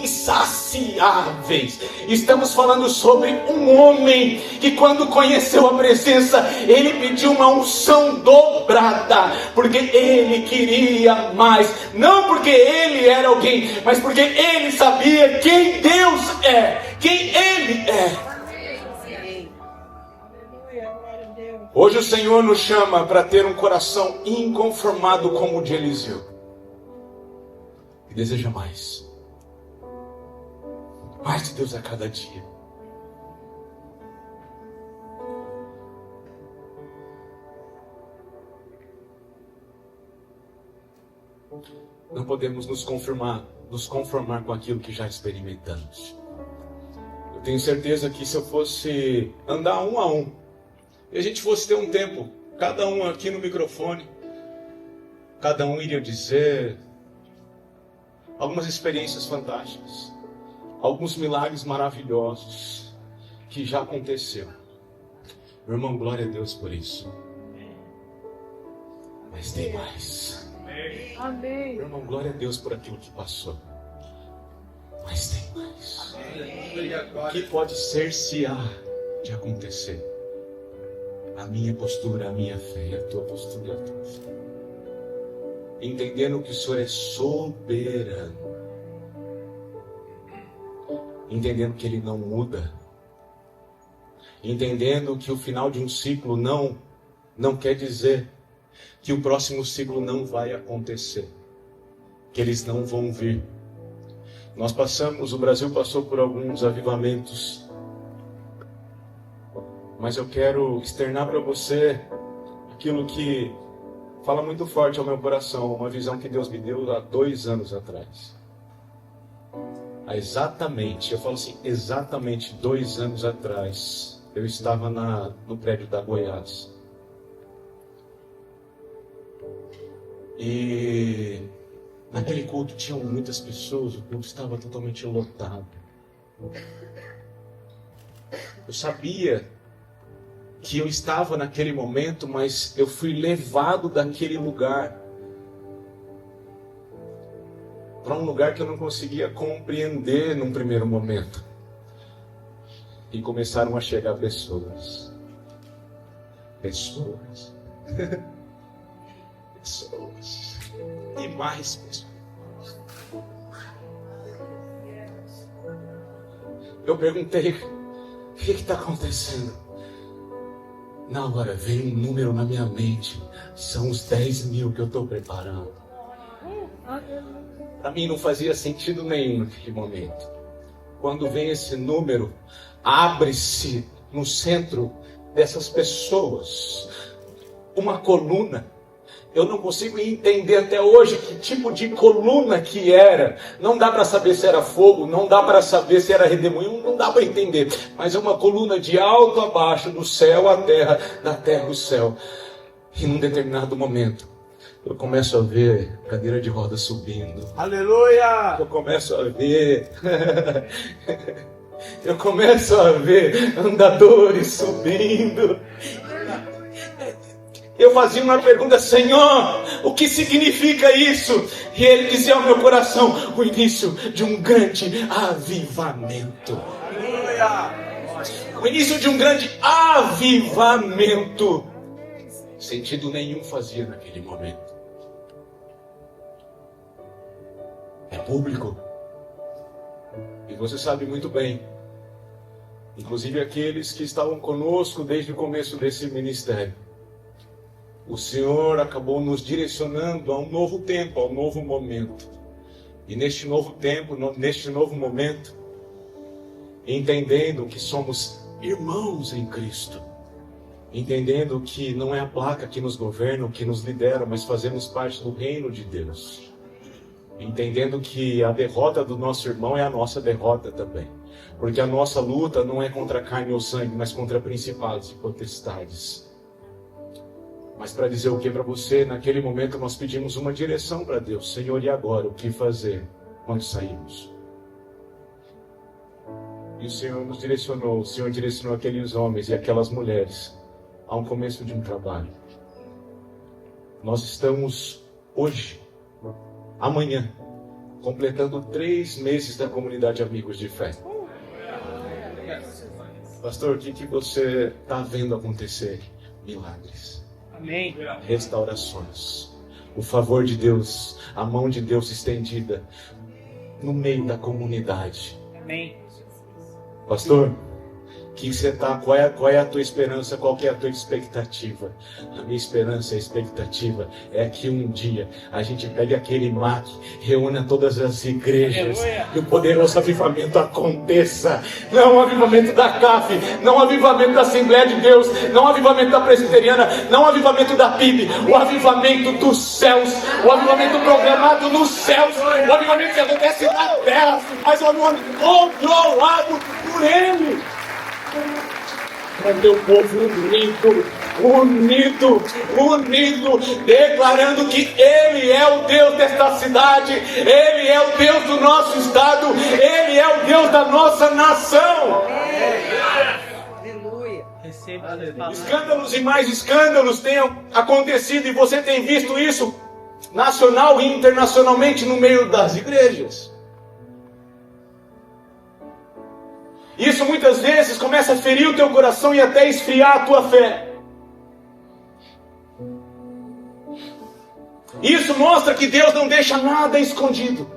insaciáveis, estamos falando sobre um homem que quando conheceu a presença, ele pediu uma unção dobrada, porque ele queria mais, não porque ele era alguém, mas porque ele sabia quem Deus é, quem ele é. Hoje o Senhor nos chama para ter um coração inconformado como o de Eliseu, que deseja mais. Mais de Deus a cada dia. Não podemos nos conformar com aquilo que já experimentamos. Eu tenho certeza que se eu fosse andar um a um, e a gente fosse ter um tempo, cada um aqui no microfone, cada um iria dizer algumas experiências fantásticas, alguns milagres maravilhosos que já aconteceram. Meu irmão, glória a Deus por isso. Mas tem mais. Amém. Meu irmão, glória a Deus por aquilo que passou. Mas tem mais. O que pode cercear de acontecer? A minha postura, a minha fé, a tua postura, a tua fé. Entendendo que o Senhor é soberano. Entendendo que Ele não muda. Entendendo que o final de um ciclo não quer dizer que o próximo ciclo não vai acontecer. Que eles não vão vir. O Brasil passou por alguns avivamentos. Mas eu quero externar para você aquilo que fala muito forte ao meu coração. Uma visão que Deus me deu há 2 anos atrás. Eu falo assim, exatamente 2 anos atrás, eu estava no prédio da Goiás. E naquele culto tinham muitas pessoas, o culto estava totalmente lotado. Eu sabia que eu estava naquele momento, mas eu fui levado daquele lugar para um lugar que eu não conseguia compreender num primeiro momento. E começaram a chegar pessoas. Pessoas. E mais pessoas. Eu perguntei, o que está acontecendo? Na hora veio um número na minha mente. São os 10.000 que eu estou preparando. Para mim não fazia sentido nenhum naquele momento. Quando vem esse número, abre-se no centro dessas pessoas uma coluna. Eu não consigo entender até hoje que tipo de coluna que era. Não dá para saber se era fogo, não dá para saber se era redemoinho, não dá para entender. Mas é uma coluna de alto a baixo, do céu à terra, da terra ao céu. E num determinado momento, eu começo a ver cadeira de roda subindo. Aleluia! Eu começo a ver... Eu começo a ver andadores subindo. Eu fazia uma pergunta, Senhor, o que significa isso? E Ele dizia ao meu coração, o início de um grande avivamento. O início de um grande avivamento. Sentido nenhum fazia naquele momento. É público. E você sabe muito bem. Inclusive aqueles que estavam conosco desde o começo desse ministério. O Senhor acabou nos direcionando a um novo tempo, a um novo momento. E neste novo tempo, neste novo momento, entendendo que somos irmãos em Cristo, entendendo que não é a placa que nos governa, que nos lidera, mas fazemos parte do reino de Deus. Entendendo que a derrota do nosso irmão é a nossa derrota também. Porque a nossa luta não é contra a carne ou sangue, mas contra principados e potestades. Mas para dizer o que para você, naquele momento nós pedimos uma direção para Deus. Senhor, e agora? O que fazer quando saímos? E o Senhor nos direcionou, o Senhor direcionou aqueles homens e aquelas mulheres a um começo de um trabalho. Nós estamos hoje, amanhã, completando 3 meses da comunidade Amigos de Fé. Pastor, o que você está vendo acontecer? Milagres. Amém. Restaurações. O favor de Deus, a mão de Deus estendida no meio da comunidade. Amém. Pastor, que você tá, qual é a tua esperança, qual que é a tua expectativa? A minha esperança e a expectativa é que um dia a gente pegue aquele MAC, reúna todas as igrejas, e o poderoso avivamento aconteça. Não o avivamento da CAF, não o avivamento da Assembleia de Deus, não o avivamento da Presbiteriana, não o avivamento da PIB, o avivamento dos céus, o avivamento programado nos céus, o avivamento que acontece na terra, mas o avivamento controlado por Ele. É o teu povo unido, declarando que Ele é o Deus desta cidade, Ele é o Deus do nosso estado, Ele é o Deus da nossa nação. Aleluia. Escândalos e mais escândalos tenham acontecido, e você tem visto isso nacional e internacionalmente no meio das igrejas. Isso muitas vezes começa a ferir o teu coração e até esfriar a tua fé. Isso mostra que Deus não deixa nada escondido.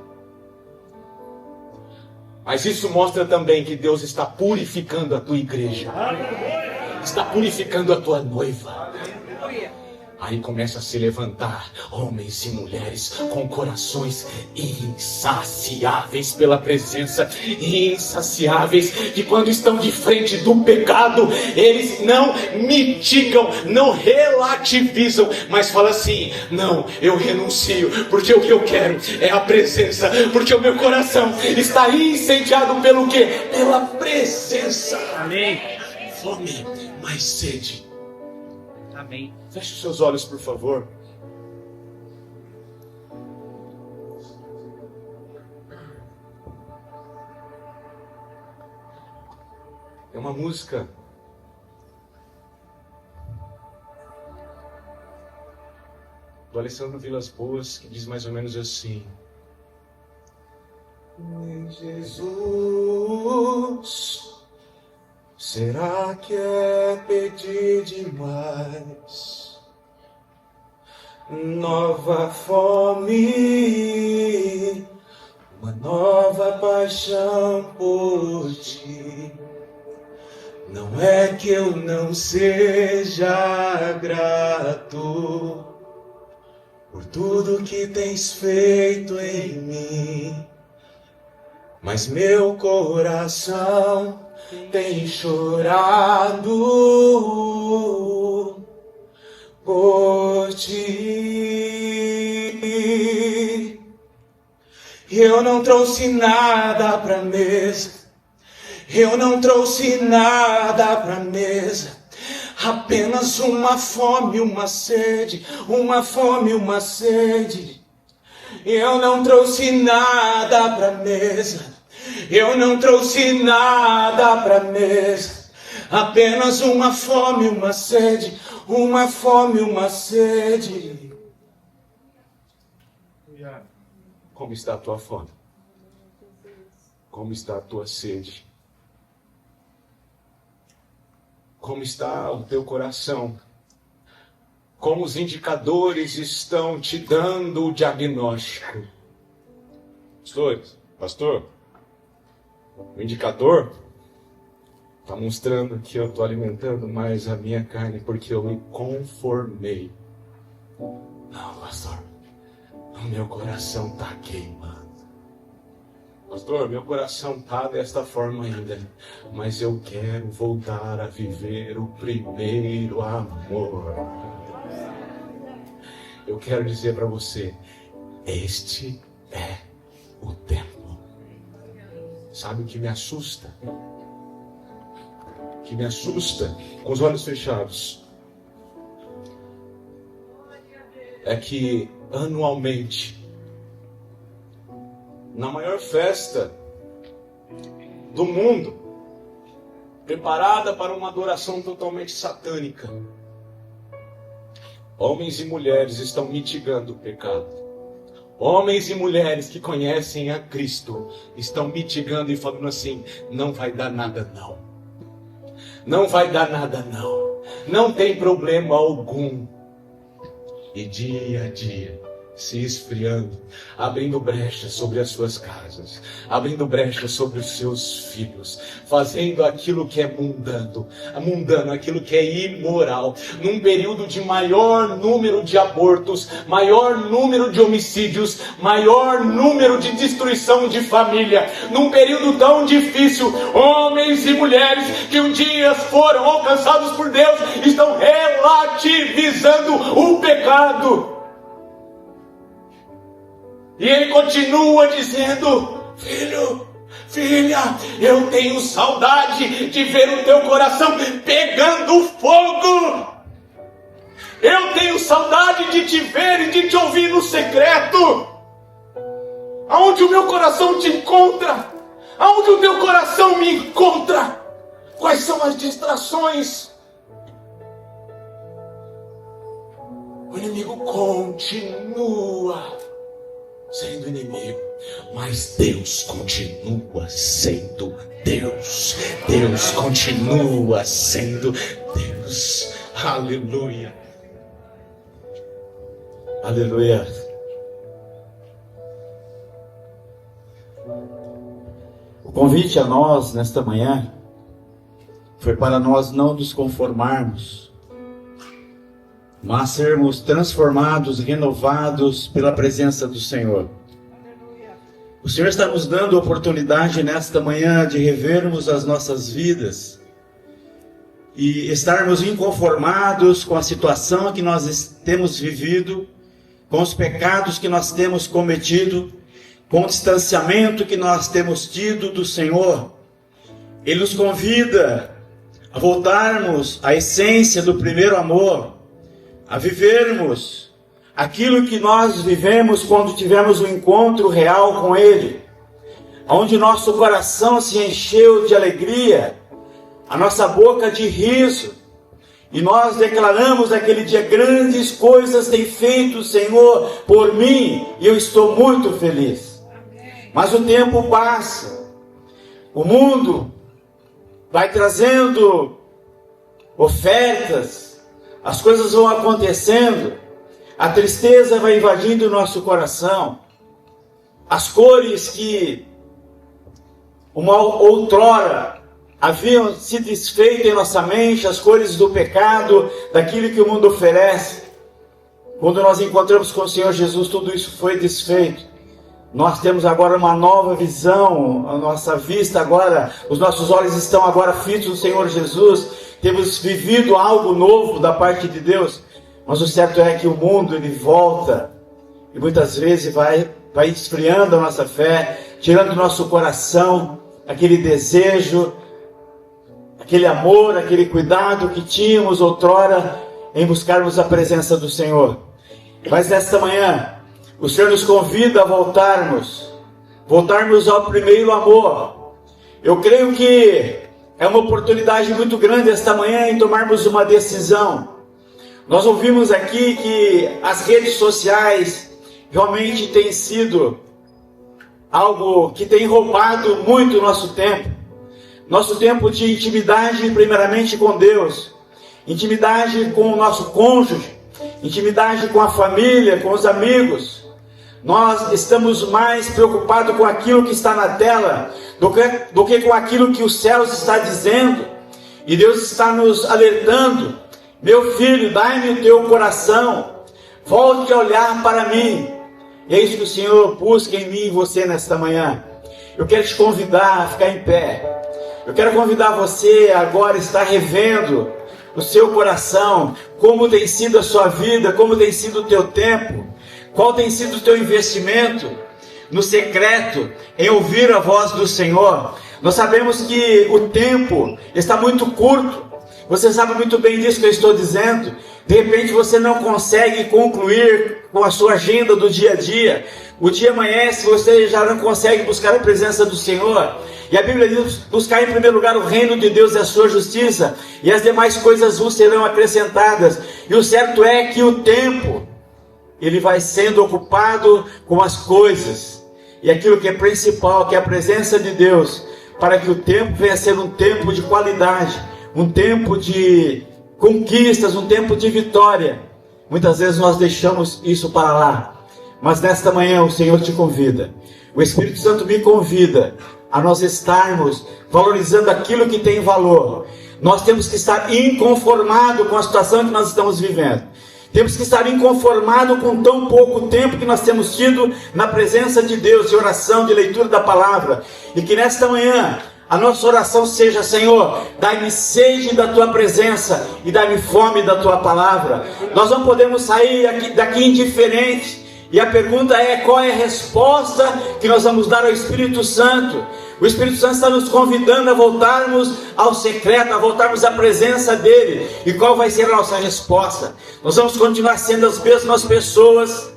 Mas isso mostra também que Deus está purificando a tua igreja. Está purificando a tua noiva. Aí começa a se levantar homens e mulheres com corações insaciáveis pela presença, insaciáveis, que quando estão de frente do pecado, eles não mitigam, não relativizam, mas falam assim: não, eu renuncio, porque o que eu quero é a presença, porque o meu coração está incendiado pelo quê? Pela presença. Amém. Fome, mais sede. Amém. Feche os seus olhos, por favor. É uma música do Alessandro Vilas Boas que diz mais ou menos assim: Jesus, será que é pedir demais? Nova fome, uma nova paixão por ti. Não é que eu não seja grato por tudo que tens feito em mim, mas meu coração tem chorado por ti. Eu não trouxe nada pra mesa, eu não trouxe nada pra mesa, apenas uma fome, uma sede, uma fome, uma sede. Eu não trouxe nada pra mesa, eu não trouxe nada pra mesa, apenas uma fome, uma sede, uma fome, uma sede. Como está a tua fome? Como está a tua sede? Como está o teu coração? Como os indicadores estão te dando o diagnóstico? Pastor, o indicador está mostrando que eu estou alimentando mais a minha carne porque eu me conformei. Não, pastor, o meu coração está queimando. Pastor, meu coração está desta forma ainda, mas eu quero voltar a viver o primeiro amor. Eu quero dizer para você, este é o tempo. Sabe o que me assusta? O que me assusta, com os olhos fechados, é que anualmente, na maior festa do mundo, preparada para uma adoração totalmente satânica, homens e mulheres estão mitigando o pecado. Homens e mulheres que conhecem a Cristo estão mitigando e falando assim: não vai dar nada não. Não vai dar nada não. Não tem problema algum. E dia a dia, se esfriando, abrindo brecha sobre as suas casas, abrindo brecha sobre os seus filhos, fazendo aquilo que é mundano, aquilo que é imoral, num período de maior número de abortos, maior número de homicídios, maior número de destruição de família, num período tão difícil, homens e mulheres que um dia foram alcançados por Deus, estão relativizando o pecado. E Ele continua dizendo: filho, filha, eu tenho saudade de ver o teu coração pegando fogo. Eu tenho saudade de te ver e de te ouvir no secreto. Aonde o meu coração te encontra? Aonde o teu coração me encontra? Quais são as distrações? O inimigo continua sendo inimigo, mas Deus continua sendo Deus. Deus continua sendo Deus. Aleluia. Aleluia. O convite a nós nesta manhã foi para nós não nos conformarmos, mas sermos transformados, renovados pela presença do Senhor. O Senhor está nos dando a oportunidade nesta manhã de revermos as nossas vidas e estarmos inconformados com a situação que nós temos vivido, com os pecados que nós temos cometido, com o distanciamento que nós temos tido do Senhor. Ele nos convida a voltarmos à essência do primeiro amor, a vivermos aquilo que nós vivemos quando tivemos um encontro real com Ele, onde nosso coração se encheu de alegria, a nossa boca de riso, e nós declaramos naquele dia: grandes coisas tem feito o Senhor por mim, e eu estou muito feliz. Mas o tempo passa, o mundo vai trazendo ofertas, as coisas vão acontecendo, a tristeza vai invadindo o nosso coração, as cores que uma outrora haviam se desfeito em nossa mente, as cores do pecado, daquilo que o mundo oferece. Quando nós encontramos com o Senhor Jesus, tudo isso foi desfeito. Nós temos agora uma nova visão, a nossa vista agora, os nossos olhos estão agora fitos no Senhor Jesus, temos vivido algo novo da parte de Deus, mas o certo é que o mundo ele volta e muitas vezes vai esfriando a nossa fé, tirando do nosso coração aquele desejo, aquele amor, aquele cuidado que tínhamos outrora em buscarmos a presença do Senhor. Mas nesta manhã, o Senhor nos convida a voltarmos ao primeiro amor. Eu creio que é uma oportunidade muito grande esta manhã em tomarmos uma decisão. Nós ouvimos aqui que as redes sociais realmente têm sido algo que tem roubado muito o nosso tempo. Nosso tempo de intimidade primeiramente com Deus, intimidade com o nosso cônjuge, intimidade com a família, com os amigos. Nós estamos mais preocupados com aquilo que está na tela do que com aquilo que os céus está dizendo. E Deus está nos alertando: meu filho, dai-me o teu coração, volte a olhar para mim. E é isso que o Senhor busca em mim e você nesta manhã. Eu quero te convidar a ficar em pé. Eu quero convidar você agora a estar revendo o seu coração, como tem sido a sua vida, como tem sido o teu tempo. Qual tem sido o teu investimento no secreto, em ouvir a voz do Senhor? Nós sabemos que o tempo está muito curto. Você sabe muito bem disso que eu estou dizendo. De repente você não consegue concluir com a sua agenda do dia a dia. O dia amanhece, você já não consegue buscar a presença do Senhor. E a Bíblia diz: buscar em primeiro lugar o reino de Deus e a sua justiça, e as demais coisas vos serão acrescentadas. E o certo é que o tempo ele vai sendo ocupado com as coisas, e aquilo que é principal, que é a presença de Deus, para que o tempo venha a ser um tempo de qualidade, um tempo de conquistas, um tempo de vitória. Muitas vezes nós deixamos isso para lá, Mas nesta manhã o Senhor te convida, o Espírito Santo me convida a nós estarmos valorizando aquilo que tem valor. Nós temos que estar inconformados com a situação que nós estamos vivendo. Temos que estar inconformados com tão pouco tempo que nós temos tido na presença de Deus, de oração, de leitura da palavra. E que nesta manhã a nossa oração seja: Senhor, dai-me sede da Tua presença e dai-me fome da Tua palavra. Nós não podemos sair daqui indiferentes. E a pergunta é: qual é a resposta que nós vamos dar ao Espírito Santo? O Espírito Santo está nos convidando a voltarmos ao secreto, a voltarmos à presença dEle. E qual vai ser a nossa resposta? Nós vamos continuar sendo as mesmas pessoas,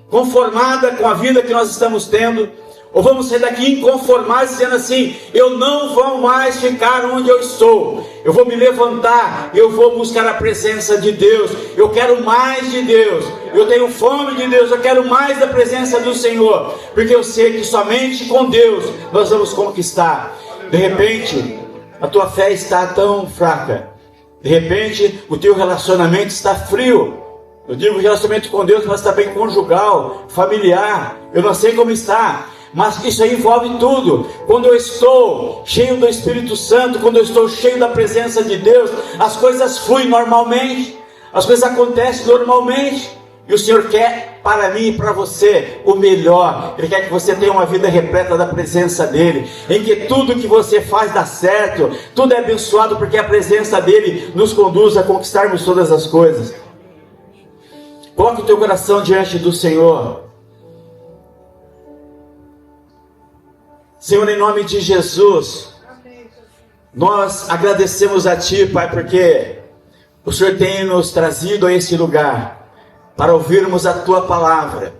conformadas com a vida que nós estamos tendo? Ou vamos sair daqui inconformados, dizendo assim: eu não vou mais ficar onde eu estou, eu vou me levantar, eu vou buscar a presença de Deus, eu quero mais de Deus, eu tenho fome de Deus, eu quero mais da presença do Senhor, porque eu sei que somente com Deus nós vamos conquistar. De repente, a tua fé está tão fraca, de repente o teu relacionamento está frio. Eu digo relacionamento com Deus, mas também conjugal, familiar, eu não sei como está. Mas isso aí envolve tudo. Quando eu estou cheio do Espírito Santo, quando eu estou cheio da presença de Deus, as coisas fluem normalmente, as coisas acontecem normalmente. E o Senhor quer para mim e para você o melhor. Ele quer que você tenha uma vida repleta da presença dEle, em que tudo que você faz dá certo, tudo é abençoado, porque a presença dEle nos conduz a conquistarmos todas as coisas. Coloque o teu coração diante do Senhor. Senhor, em nome de Jesus, nós agradecemos a Ti, Pai, porque o Senhor tem nos trazido a esse lugar para ouvirmos a Tua palavra,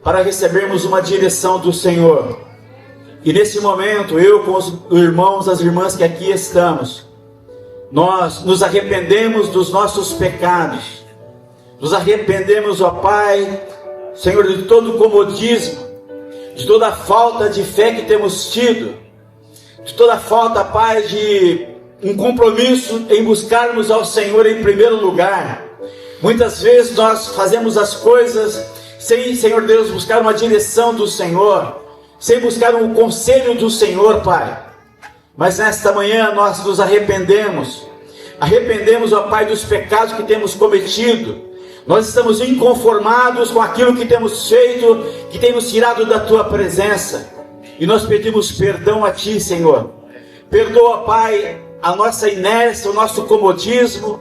para recebermos uma direção do Senhor. E nesse momento, eu com os irmãos, as irmãs que aqui estamos, nós nos arrependemos dos nossos pecados, nos arrependemos, ó Pai, Senhor, de todo o comodismo, de toda a falta de fé que temos tido, de toda a falta, Pai, de um compromisso em buscarmos ao Senhor em primeiro lugar. Muitas vezes nós fazemos as coisas sem, Senhor Deus, buscar uma direção do Senhor, sem buscar um conselho do Senhor, Pai. Mas nesta manhã nós nos arrependemos, ó Pai, dos pecados que temos cometido. Nós estamos inconformados com aquilo que temos feito, que tem nos tirado da Tua presença. E nós pedimos perdão a Ti, Senhor. Perdoa, Pai, a nossa inércia, o nosso comodismo.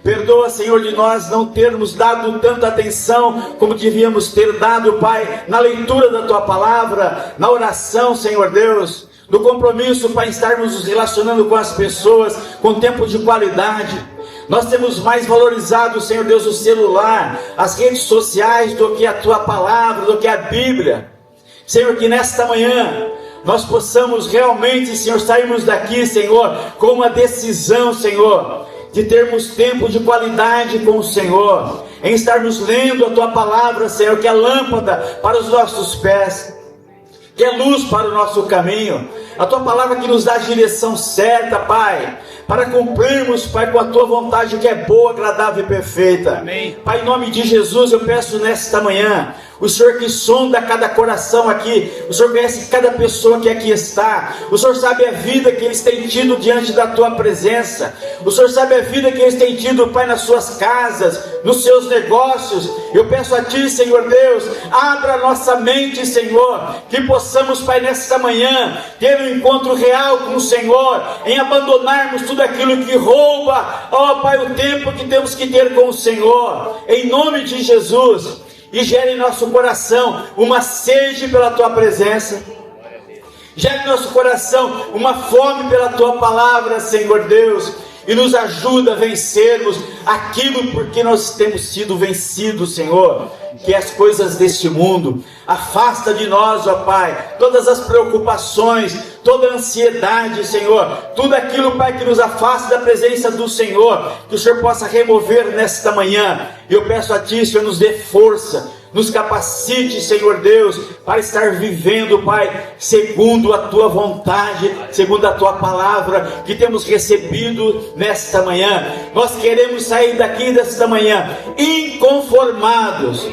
Perdoa, Senhor, de nós não termos dado tanta atenção como devíamos ter dado, Pai, na leitura da Tua palavra, na oração, Senhor Deus, no compromisso, Pai, estarmos nos relacionando com as pessoas com tempo de qualidade. Nós temos mais valorizado, Senhor Deus, o celular, as redes sociais, do que a Tua palavra, do que a Bíblia. Senhor, que nesta manhã nós possamos realmente, Senhor, sairmos daqui, Senhor, com uma decisão, Senhor, de termos tempo de qualidade com o Senhor, em estarmos lendo a Tua palavra, Senhor, que é lâmpada para os nossos pés, que é luz para o nosso caminho. A Tua palavra que nos dá a direção certa, Pai, para cumprirmos, Pai, com a Tua vontade que é boa, agradável e perfeita. Amém. Pai, em nome de Jesus, eu peço nesta manhã, o Senhor que sonda cada coração aqui, o Senhor conhece cada pessoa que aqui está, o Senhor sabe a vida que eles têm tido diante da Tua presença, o Senhor sabe a vida que eles têm tido, Pai, nas suas casas, nos seus negócios. Eu peço a Ti, Senhor Deus, abra a nossa mente, Senhor, que possamos, Pai, nesta manhã, ter um encontro real com o Senhor, em abandonarmos tudo aquilo que rouba, ó Pai, o tempo que temos que ter com o Senhor, em nome de Jesus. E gere em nosso coração uma sede pela Tua presença, gere em nosso coração uma fome pela Tua palavra, Senhor Deus, e nos ajuda a vencermos aquilo porque nós temos sido vencidos, Senhor, que é as coisas deste mundo. Afasta de nós, ó Pai, todas as preocupações, toda a ansiedade, Senhor, tudo aquilo, Pai, que nos afasta da presença do Senhor, que o Senhor possa remover nesta manhã. E eu peço a Ti, Senhor, nos dê força, nos capacite, Senhor Deus, para estar vivendo, Pai, segundo a Tua vontade, segundo a Tua palavra que temos recebido nesta manhã. Nós queremos sair daqui desta manhã inconformados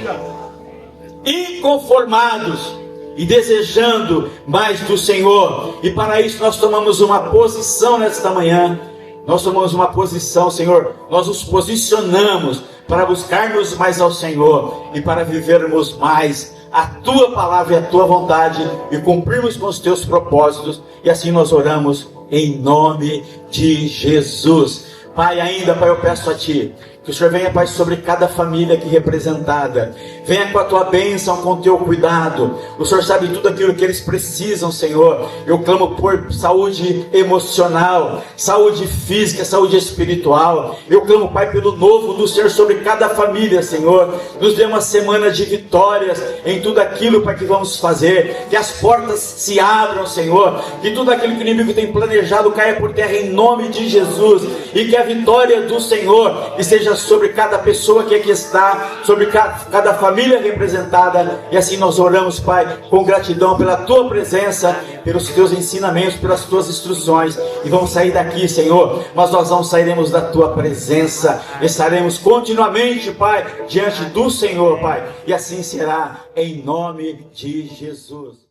inconformados e desejando mais do Senhor. E para isso nós tomamos uma posição nesta manhã. Nós tomamos uma posição, Senhor. Nós nos posicionamos para buscarmos mais ao Senhor e para vivermos mais a Tua palavra e a Tua vontade e cumprirmos com os Teus propósitos. E assim nós oramos em nome de Jesus. Pai, ainda, Pai, eu peço a Ti que o Senhor venha, Pai, sobre cada família aqui representada. Venha com a Tua bênção, com o Teu cuidado. O Senhor sabe tudo aquilo que eles precisam, Senhor. Eu clamo por saúde emocional, saúde física, saúde espiritual. Eu clamo, Pai, pelo novo do Senhor sobre cada família, Senhor. Nos dê uma semana de vitórias em tudo aquilo, Pai, que vamos fazer. Que as portas se abram, Senhor. Que tudo aquilo que o inimigo tem planejado caia por terra em nome de Jesus. E que a vitória do Senhor esteja sobre cada pessoa que aqui está, sobre cada família representada. E assim nós oramos, Pai, com gratidão pela Tua presença, pelos Teus ensinamentos, pelas Tuas instruções. E vamos sair daqui, Senhor, mas nós não sairemos da Tua presença. Estaremos continuamente, Pai, diante do Senhor, Pai. E assim será, em nome de Jesus.